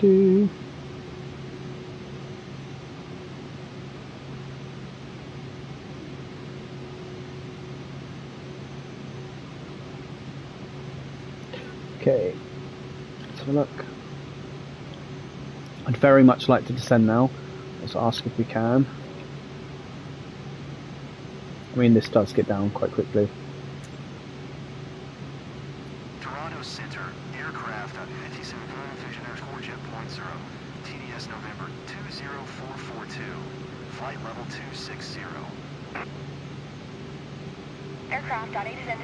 Do. Okay, let's have a look. I'd very much like to descend now. Let's ask if we can. I mean, this does get down quite quickly. Toronto Center, aircraft at 57 Visionary Scorejet Point 0, TDS November 20442, flight level 260. Aircraft at 87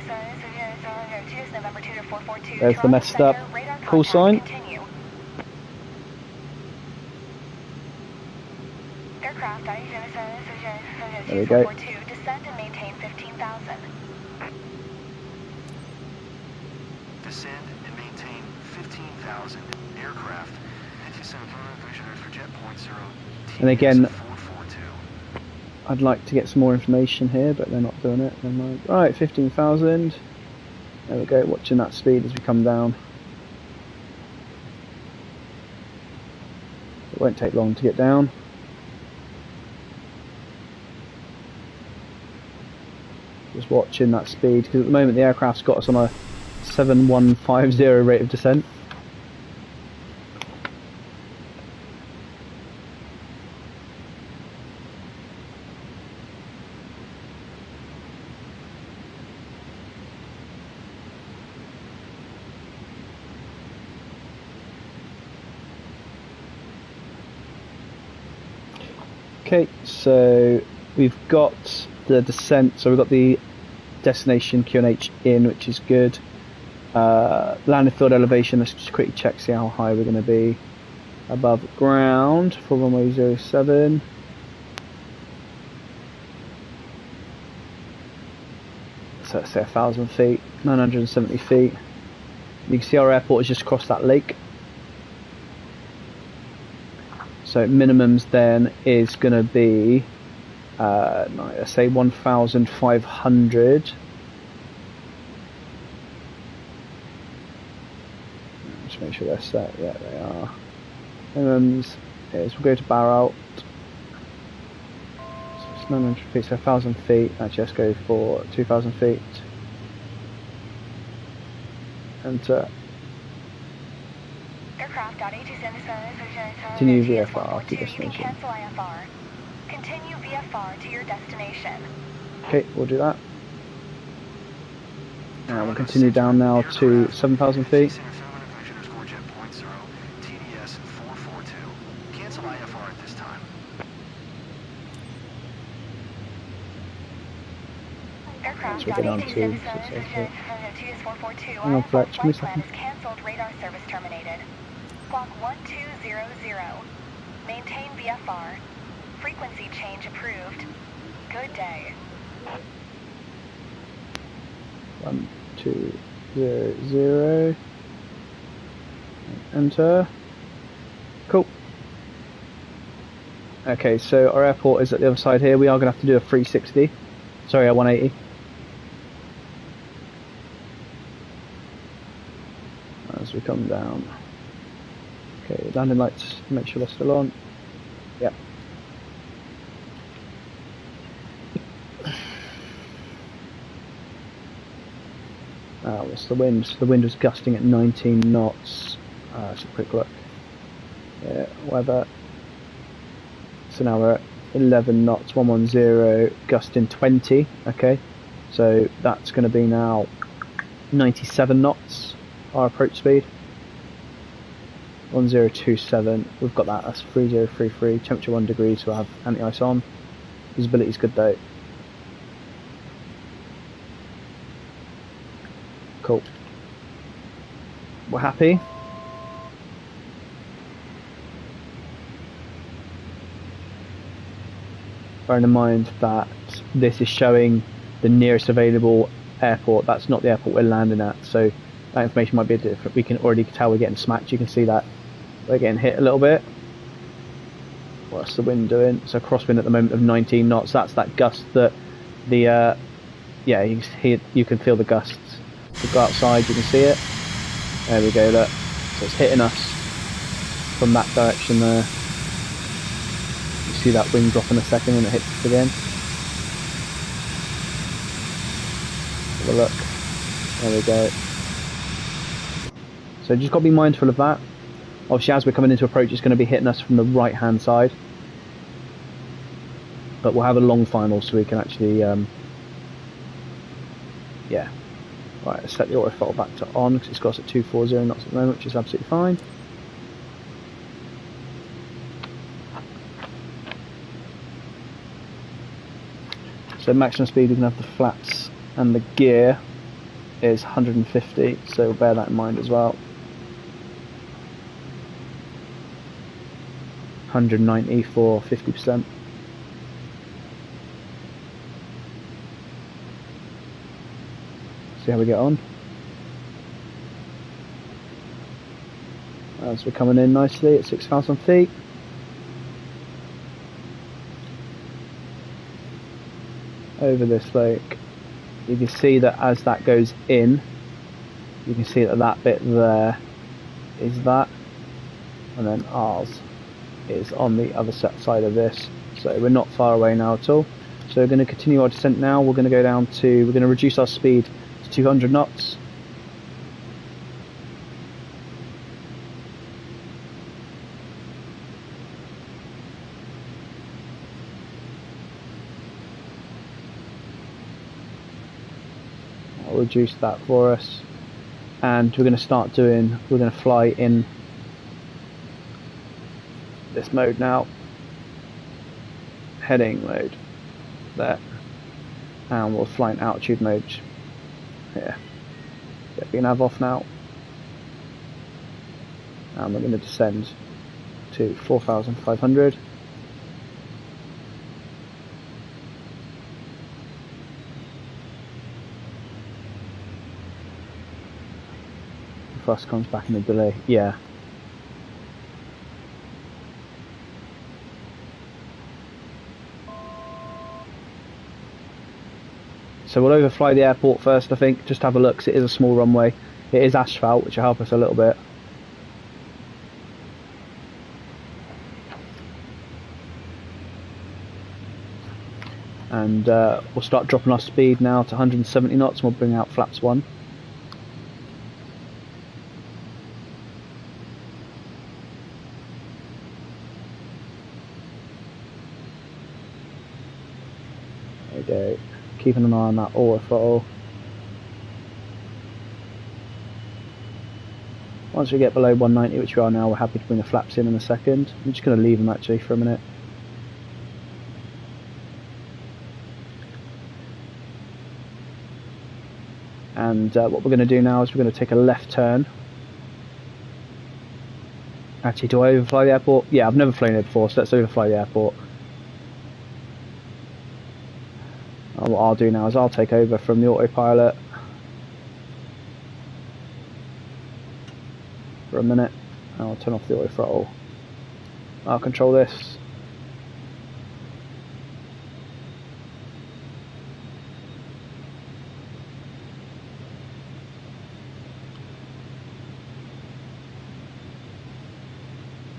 November 20442. There's the messed up call sign. Aircraft at 87 There we go. Descend and maintain 15,000. Descend and maintain 15,000. Aircraft 57 Visionary Scorejet Point 0, And again, TDS 442. I'd like to get some more information here, but they're not doing it. Never mind. Right, 15,000. There we go, watching that speed as we come down. It won't take long to get down. Just watching that speed, because at the moment the aircraft's got us on a 7150 rate of descent. Okay, so we've got the descent, so we've got the destination QNH in, which is good. Landing field elevation, let's just quickly check, see how high we're going to be above ground for runway 07. So let's say 1,000 feet, 970 feet. You can see our airport has just crossed that lake. So minimums then is going to be, let's say 1,500. Just make sure they're set. Yeah, they are. Minimums is we'll go to Barrow. So it's 900 feet, so 1,000 feet. Actually, let's go for 2,000 feet. Enter. Continue VFR to destination. Cancel IFR. Continue VFR to your destination. Okay, we'll do that. Now we'll continue down now to 7,000 feet. TDS 442. Cancel IFR at this time. Aircraft So we go down to 442. Hang on, Fletch, give me a Flight plan second. is cancelled. Radar service terminated. Squawk 1200. Maintain VFR. Frequency change approved. Good day. 1200. Enter. Cool. Okay, so our airport is at the other side here. We are going to have to do a 360. Sorry, a 180. As we come down. Okay, landing lights, make sure they're still on. Yep. What's the wind? So the wind was gusting at 19 knots. Let's have a quick look. Yeah, weather. So now we're at 11 knots, 110, gusting 20. Okay, so that's going to be now 97 knots, our approach speed. 1027, we've got that, that's 3033, temperature 1 degree, so we'll have anti-ice on. Visibility's good though. Cool. We're happy. Bearing in mind that this is showing the nearest available airport, that's not the airport we're landing at, so that information might be different. We can already tell we're getting smacked. You can see that we're getting hit a little bit. What's the wind doing? So crosswind at the moment of 19 knots. That's that gust that the yeah, you can feel the gusts. If we go outside, you can see it. There we go. Look, so it's hitting us from that direction there. You see that wind drop in a second when it hits us again. Have a look. There we go. So just got to be mindful of that. Obviously, as we're coming into approach, it's going to be hitting us from the right hand side. But we'll have a long final so we can actually, yeah. Right, let's set the auto throttle back to on because it's got us at 240 knots at the moment, which is absolutely fine. So maximum speed we can have the flaps and the gear is 150, so bear that in mind as well. 190 for 50%. See how we get on. As we're coming in nicely at 6,000 feet. Over this lake, you can see that as that goes in, you can see that that bit there is that, and then ours is on the other side of this. So we're not far away now at all. So we're going to continue our descent now. We're going to go down to, we're going to reduce our speed to 200 knots. I'll reduce that for us, and we're going to start doing, we're going to fly in this mode now, heading mode there, and we'll fly in altitude mode here. Get the nav off now, and we're going to descend to 4,500. Thrust comes back in the delay, yeah. So we'll overfly the airport first, I think, just have a look, because it is a small runway. It is asphalt, which will help us a little bit. And we'll start dropping our speed now to 170 knots, and we'll bring out flaps 1. There we go. Keeping an eye on that auto throttle. Once we get below 190, which we are now, we're happy to bring the flaps in a second. I'm just going to leave them actually for a minute. And what we're going to do now is we're going to take a left turn. Actually, do I overfly the airport? Yeah, I've never flown it before, so let's overfly the airport. And what I'll do now is I'll take over from the autopilot for a minute. I'll turn off the auto throttle. I'll control this.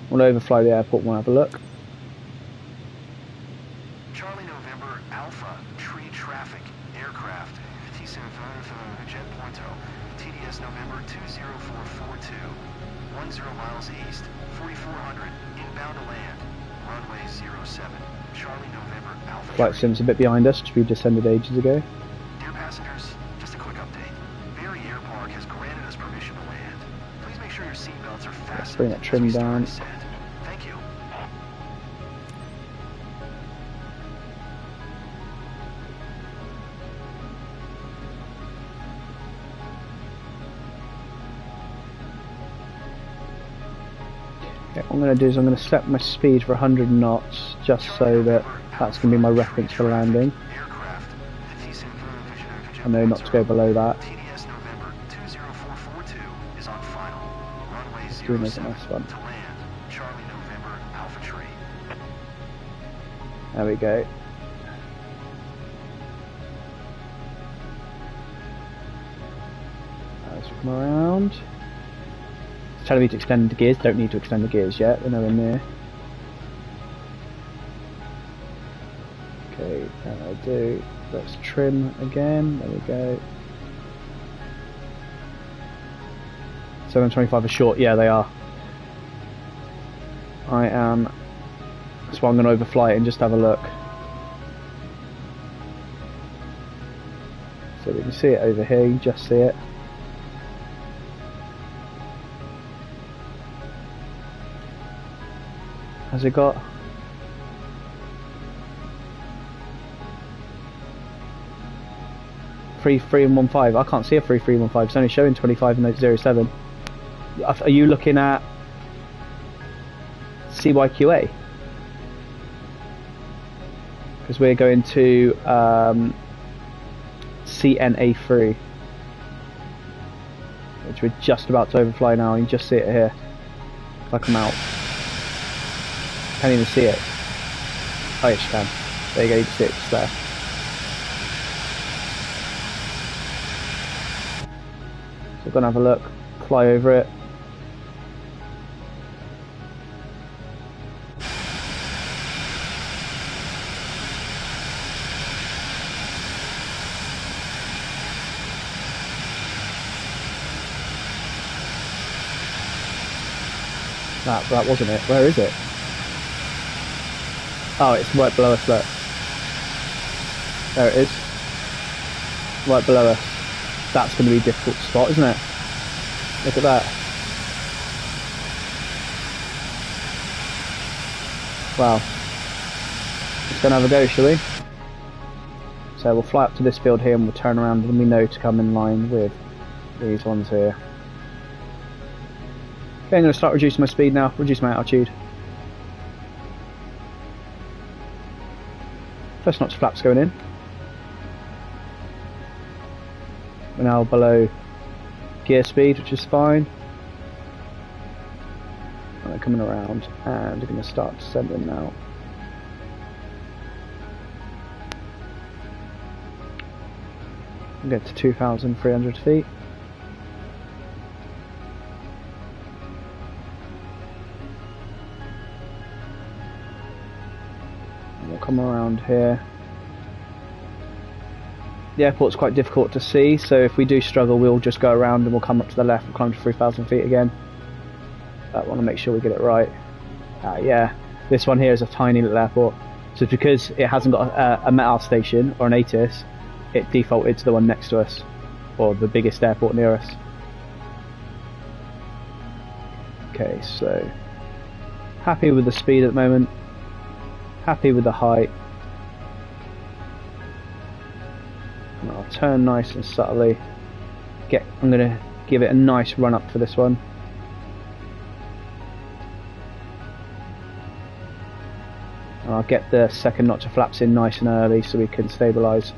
We'll overfly the airport and we'll have a look. Charlie November Alpha, tree traffic, aircraft Jet Punto, TDS November 20442, 10 miles east, 4400, inbound to land, runway 07, Charlie November Alpha. Flight sim's a bit behind us, which we descended ages ago. Dear passengers, just a quick update. Berry Air Park has granted us permission to land. Please make sure your seatbelts are fastened. Let's bring that trim down. Thank you. Okay, what I'm going to do is I'm going to set my speed for 100 knots, just so that that's going to be my reference for landing. I know not to go below that. TDS November 20442 is on final. Runway Let's do another 07 nice one. to land. Charlie November Alpha Tree. There we go. Let's come around. It's telling me to extend the gears. Don't need to extend the gears yet. We're nowhere near. Okay, that'll do. Let's trim again. There we go. 725 are short. Yeah, they are. I am. That's why I'm going to overfly it and just have a look. So we can see it over here. You can just see it. Has it got? Three and 1.5. I can't see a 3.315. It's only showing 25 and 07. Are you looking at CYQA? Because we're going to CNA3, which we're just about to overfly now. You can just see it here. If I come out, can't even see it. Oh yes, you can. There you go. You can see it just there. So we're going to have a look, fly over it. That wasn't it. Where is it? Oh, it's right below us, look. There it is. Right below us. That's going to be a difficult spot, isn't it? Look at that. Wow. Let's go and have a go, shall we? So we'll fly up to this field here and we'll turn around when we know to come in line with these ones here. Okay, I'm going to start reducing my speed now, reduce my altitude. First notch flaps going in. We're now below gear speed, which is fine. And we're coming around and we're going to start descending now. We'll get to 2,300 feet. And we'll come around here. The airport's quite difficult to see, so if we do struggle we'll just go around and we'll come up to the left and climb to 3,000 feet again. I want to make sure we get it right. Yeah, this one here is a tiny little airport, so it's because it hasn't got a METAR station or an ATIS, it defaulted to the one next to us, or the biggest airport near us. Okay, so happy with the speed at the moment, happy with the height. And I'll turn nice and subtly. I'm going to give it a nice run up for this one. And I'll get the second notch of flaps in nice and early so we can stabilise.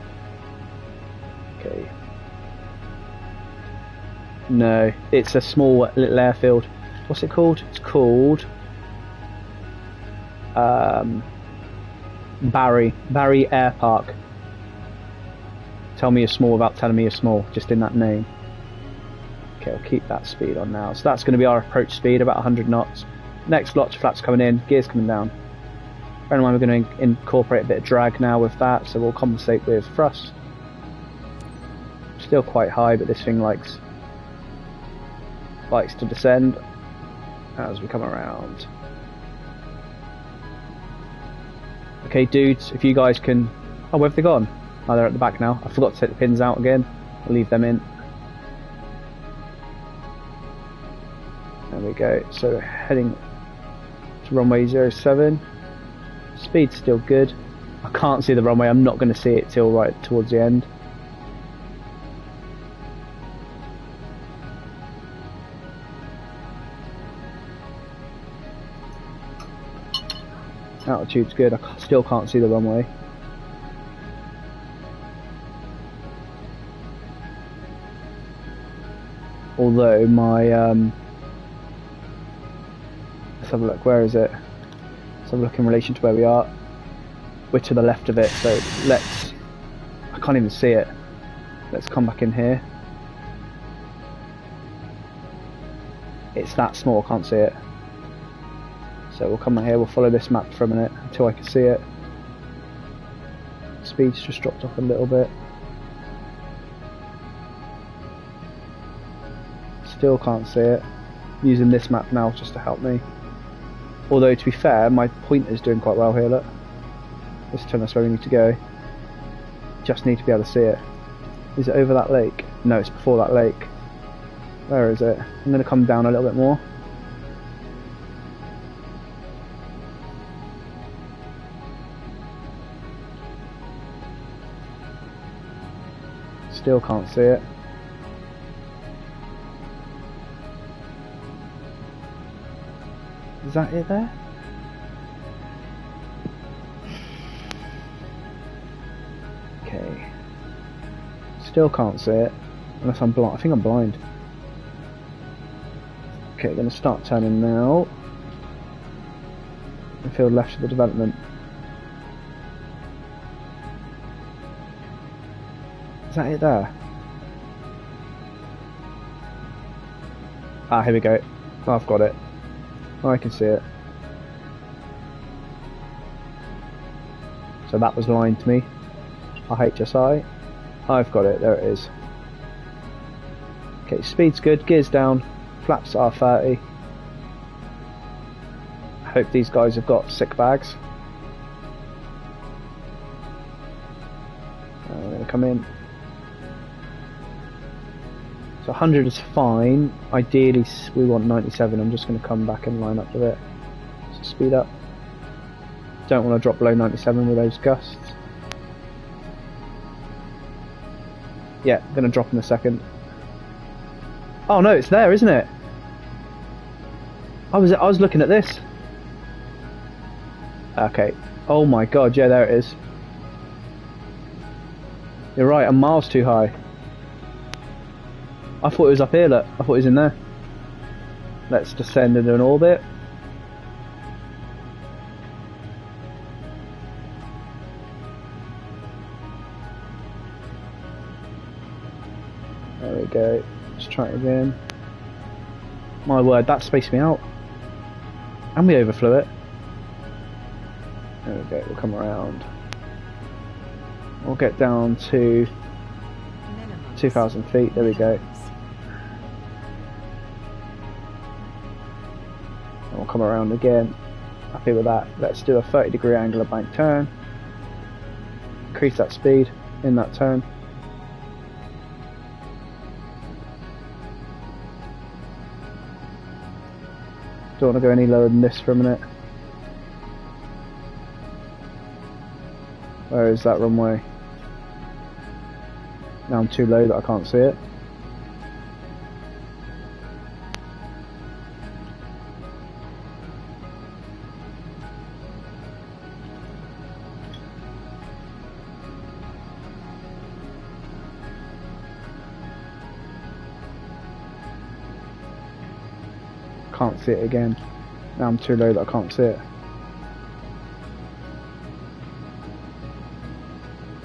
Okay. No, it's a small little airfield. What's it called? It's called Barry Air Park. Tell me you're small without telling me you're small, just in that name. Okay, I'll keep that speed on now. So that's going to be our approach speed, about 100 knots. Next lot of flaps coming in, gears coming down. Bear in mind we're going to incorporate a bit of drag now with that, so we'll compensate with thrust. Still quite high, but this thing likes to descend as we come around. Okay, dudes, if you guys can... Oh, where have they gone? Oh, they're at the back now. I forgot to take the pins out again. I'll leave them in. There we go. So heading to runway 07. Speed's still good. I can't see the runway. I'm not going to see it till right towards the end. Altitude's good. I still can't see the runway. Although my let's have a look. Where is it? Let's have a look in relation to where we are. We're to the left of it, so let's... I can't even see it. Let's come back in here. It's that small, I can't see it. So we'll come in here, we'll follow this map for a minute until I can see it. Speed's just dropped off a little bit. Still can't see it. I'm using this map now just to help me. Although to be fair, my pointer's doing quite well here, look. Let's turn us where we need to go. Just need to be able to see it. Is it over that lake? No, it's before that lake. Where is it? I'm going to come down a little bit more. Still can't see it. Is that it there? Okay. Still can't see it. Unless I'm blind. I think I'm blind. Okay, going to start turning now. And field left of the development. Is that it there? Ah, here we go. Oh, I've got it. Oh, I can see it. So that was lying to me. RHSI. I've got it. There it is. Okay, speed's good. Gears down. Flaps are 30. I hope these guys have got sick bags. I'm going to come in. So 100 is fine. Ideally we want 97. I'm just going to come back and line up with it. So speed up. Don't want to drop below 97 with those gusts. Yeah, going to drop in a second. Oh no, it's there, isn't it? I was looking at this. Okay. Oh my god, yeah, there it is. You're right, I'm miles too high. I thought it was up here, look. I thought it was in there. Let's descend into an orbit. There we go. Let's try it again. My word, that spaced me out. And we overflew it. There we go, we'll come around. We'll get down to 2,000 feet, there we go. And we'll come around again. Happy with that. Let's do a 30-degree angular bank turn. Increase that speed in that turn. Don't want to go any lower than this for a minute. Where is that runway? Now I'm too low that I can't see it. Can't see it again. Now I'm too low that I can't see it.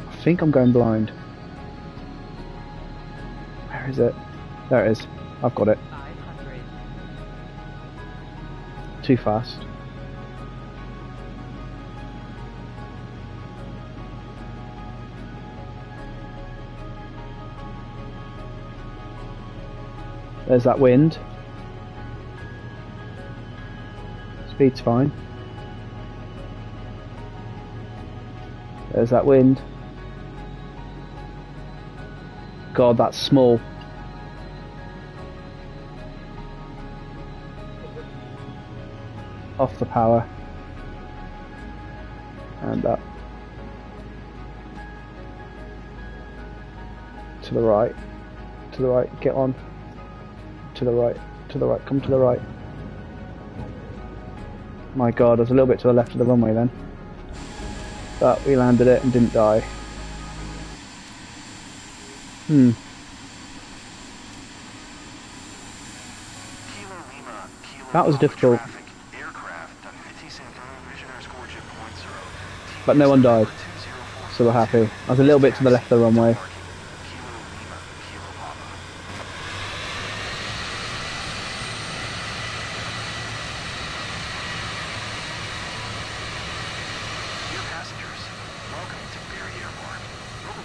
I think I'm going blind. Where is it? There it is. I've got it. 500. Too fast. There's that wind. Speed's fine. There's that wind. God, that's small. Off the power. And up. To the right. To the right. Get on. To the right. To the right. Come to the right. My God, I was a little bit to the left of the runway then. But we landed it and didn't die. That was difficult. But no one died. So we're happy. I was a little bit to the left of the runway.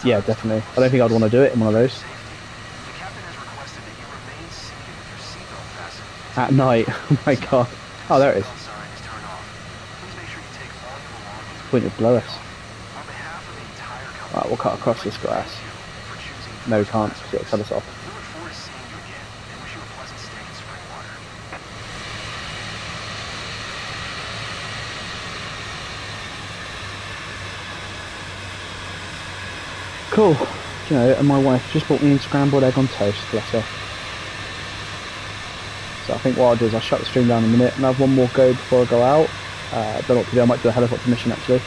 Yeah, definitely. I don't think I'd want to do it in one of those. At night. Oh my God. Oh, there it is. Pointed below us. Right, we'll cut across this grass. No, we can't, because it'll cut us off. Cool. You know, and my wife just bought me a scrambled egg on toast, bless her. So I think what I'll do is I'll shut the stream down in a minute and have one more go before I go out. Don't know what to do, I might do a helicopter mission actually.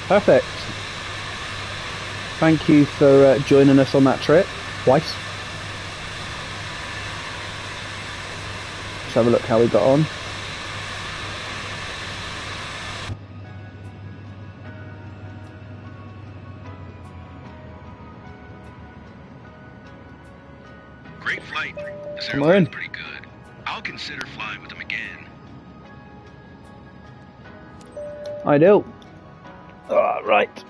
Perfect. Thank you for joining us on that trip twice. Let's have a look how we got on. Great flight. This Come on. pretty good. I'll consider flying with them again. I do. Right.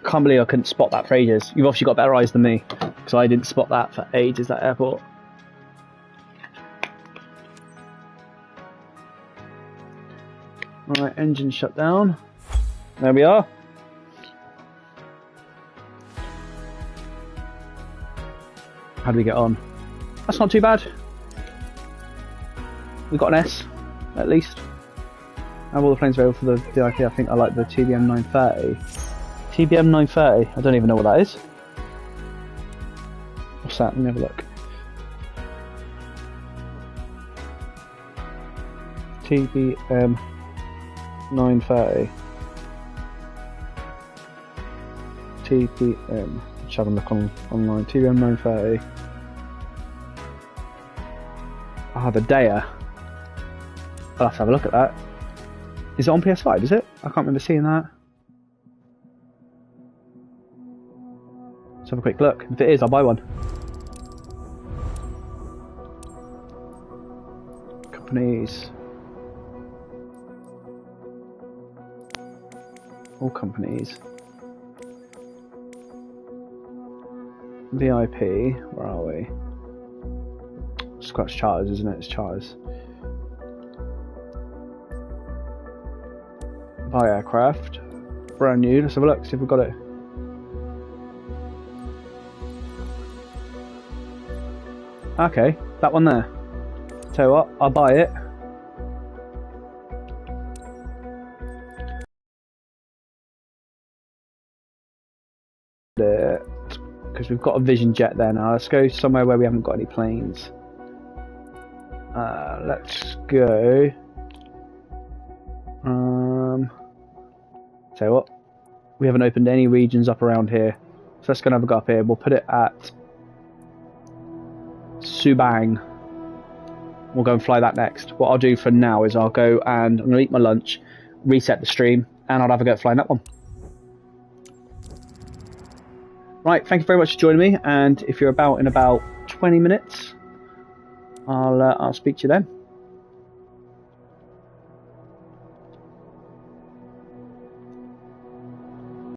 Can't believe I couldn't spot that for ages. You've obviously got better eyes than me, because I didn't spot that for ages, that airport. Right, engine shut down. There we are. How do we get on? That's not too bad. We've got an S, at least. Have all the planes available for the VIP. I think I like the TBM 930. TBM 930? I don't even know what that is. What's that? Let me have a look. TBM 930. TBM. Let's have a look online. TBM 930. Ah, the Daya. I'll have to have a look at that. Is it on PS5, is it? I can't remember seeing that. Let's have a quick look. If it is, I'll buy one. Companies. All companies. VIP. Where are we? Scratch charters, isn't it? It's charters. Buy aircraft. Brand new. Let's have a look, see if we've got it. Okay, that one there. Tell you what, I'll buy it. Because we've got a Vision Jet there now. Let's go somewhere where we haven't got any planes. Let's go. Tell you what, we haven't opened any regions up around here, so let's go and have a go up here. We'll put it at Subang. We'll go and fly that next. What I'll do for now is I'll go and I'm going to eat my lunch, reset the stream, and I'll have a go at flying that one. Right, thank you very much for joining me, and if you're about in about 20 minutes, I'll speak to you then.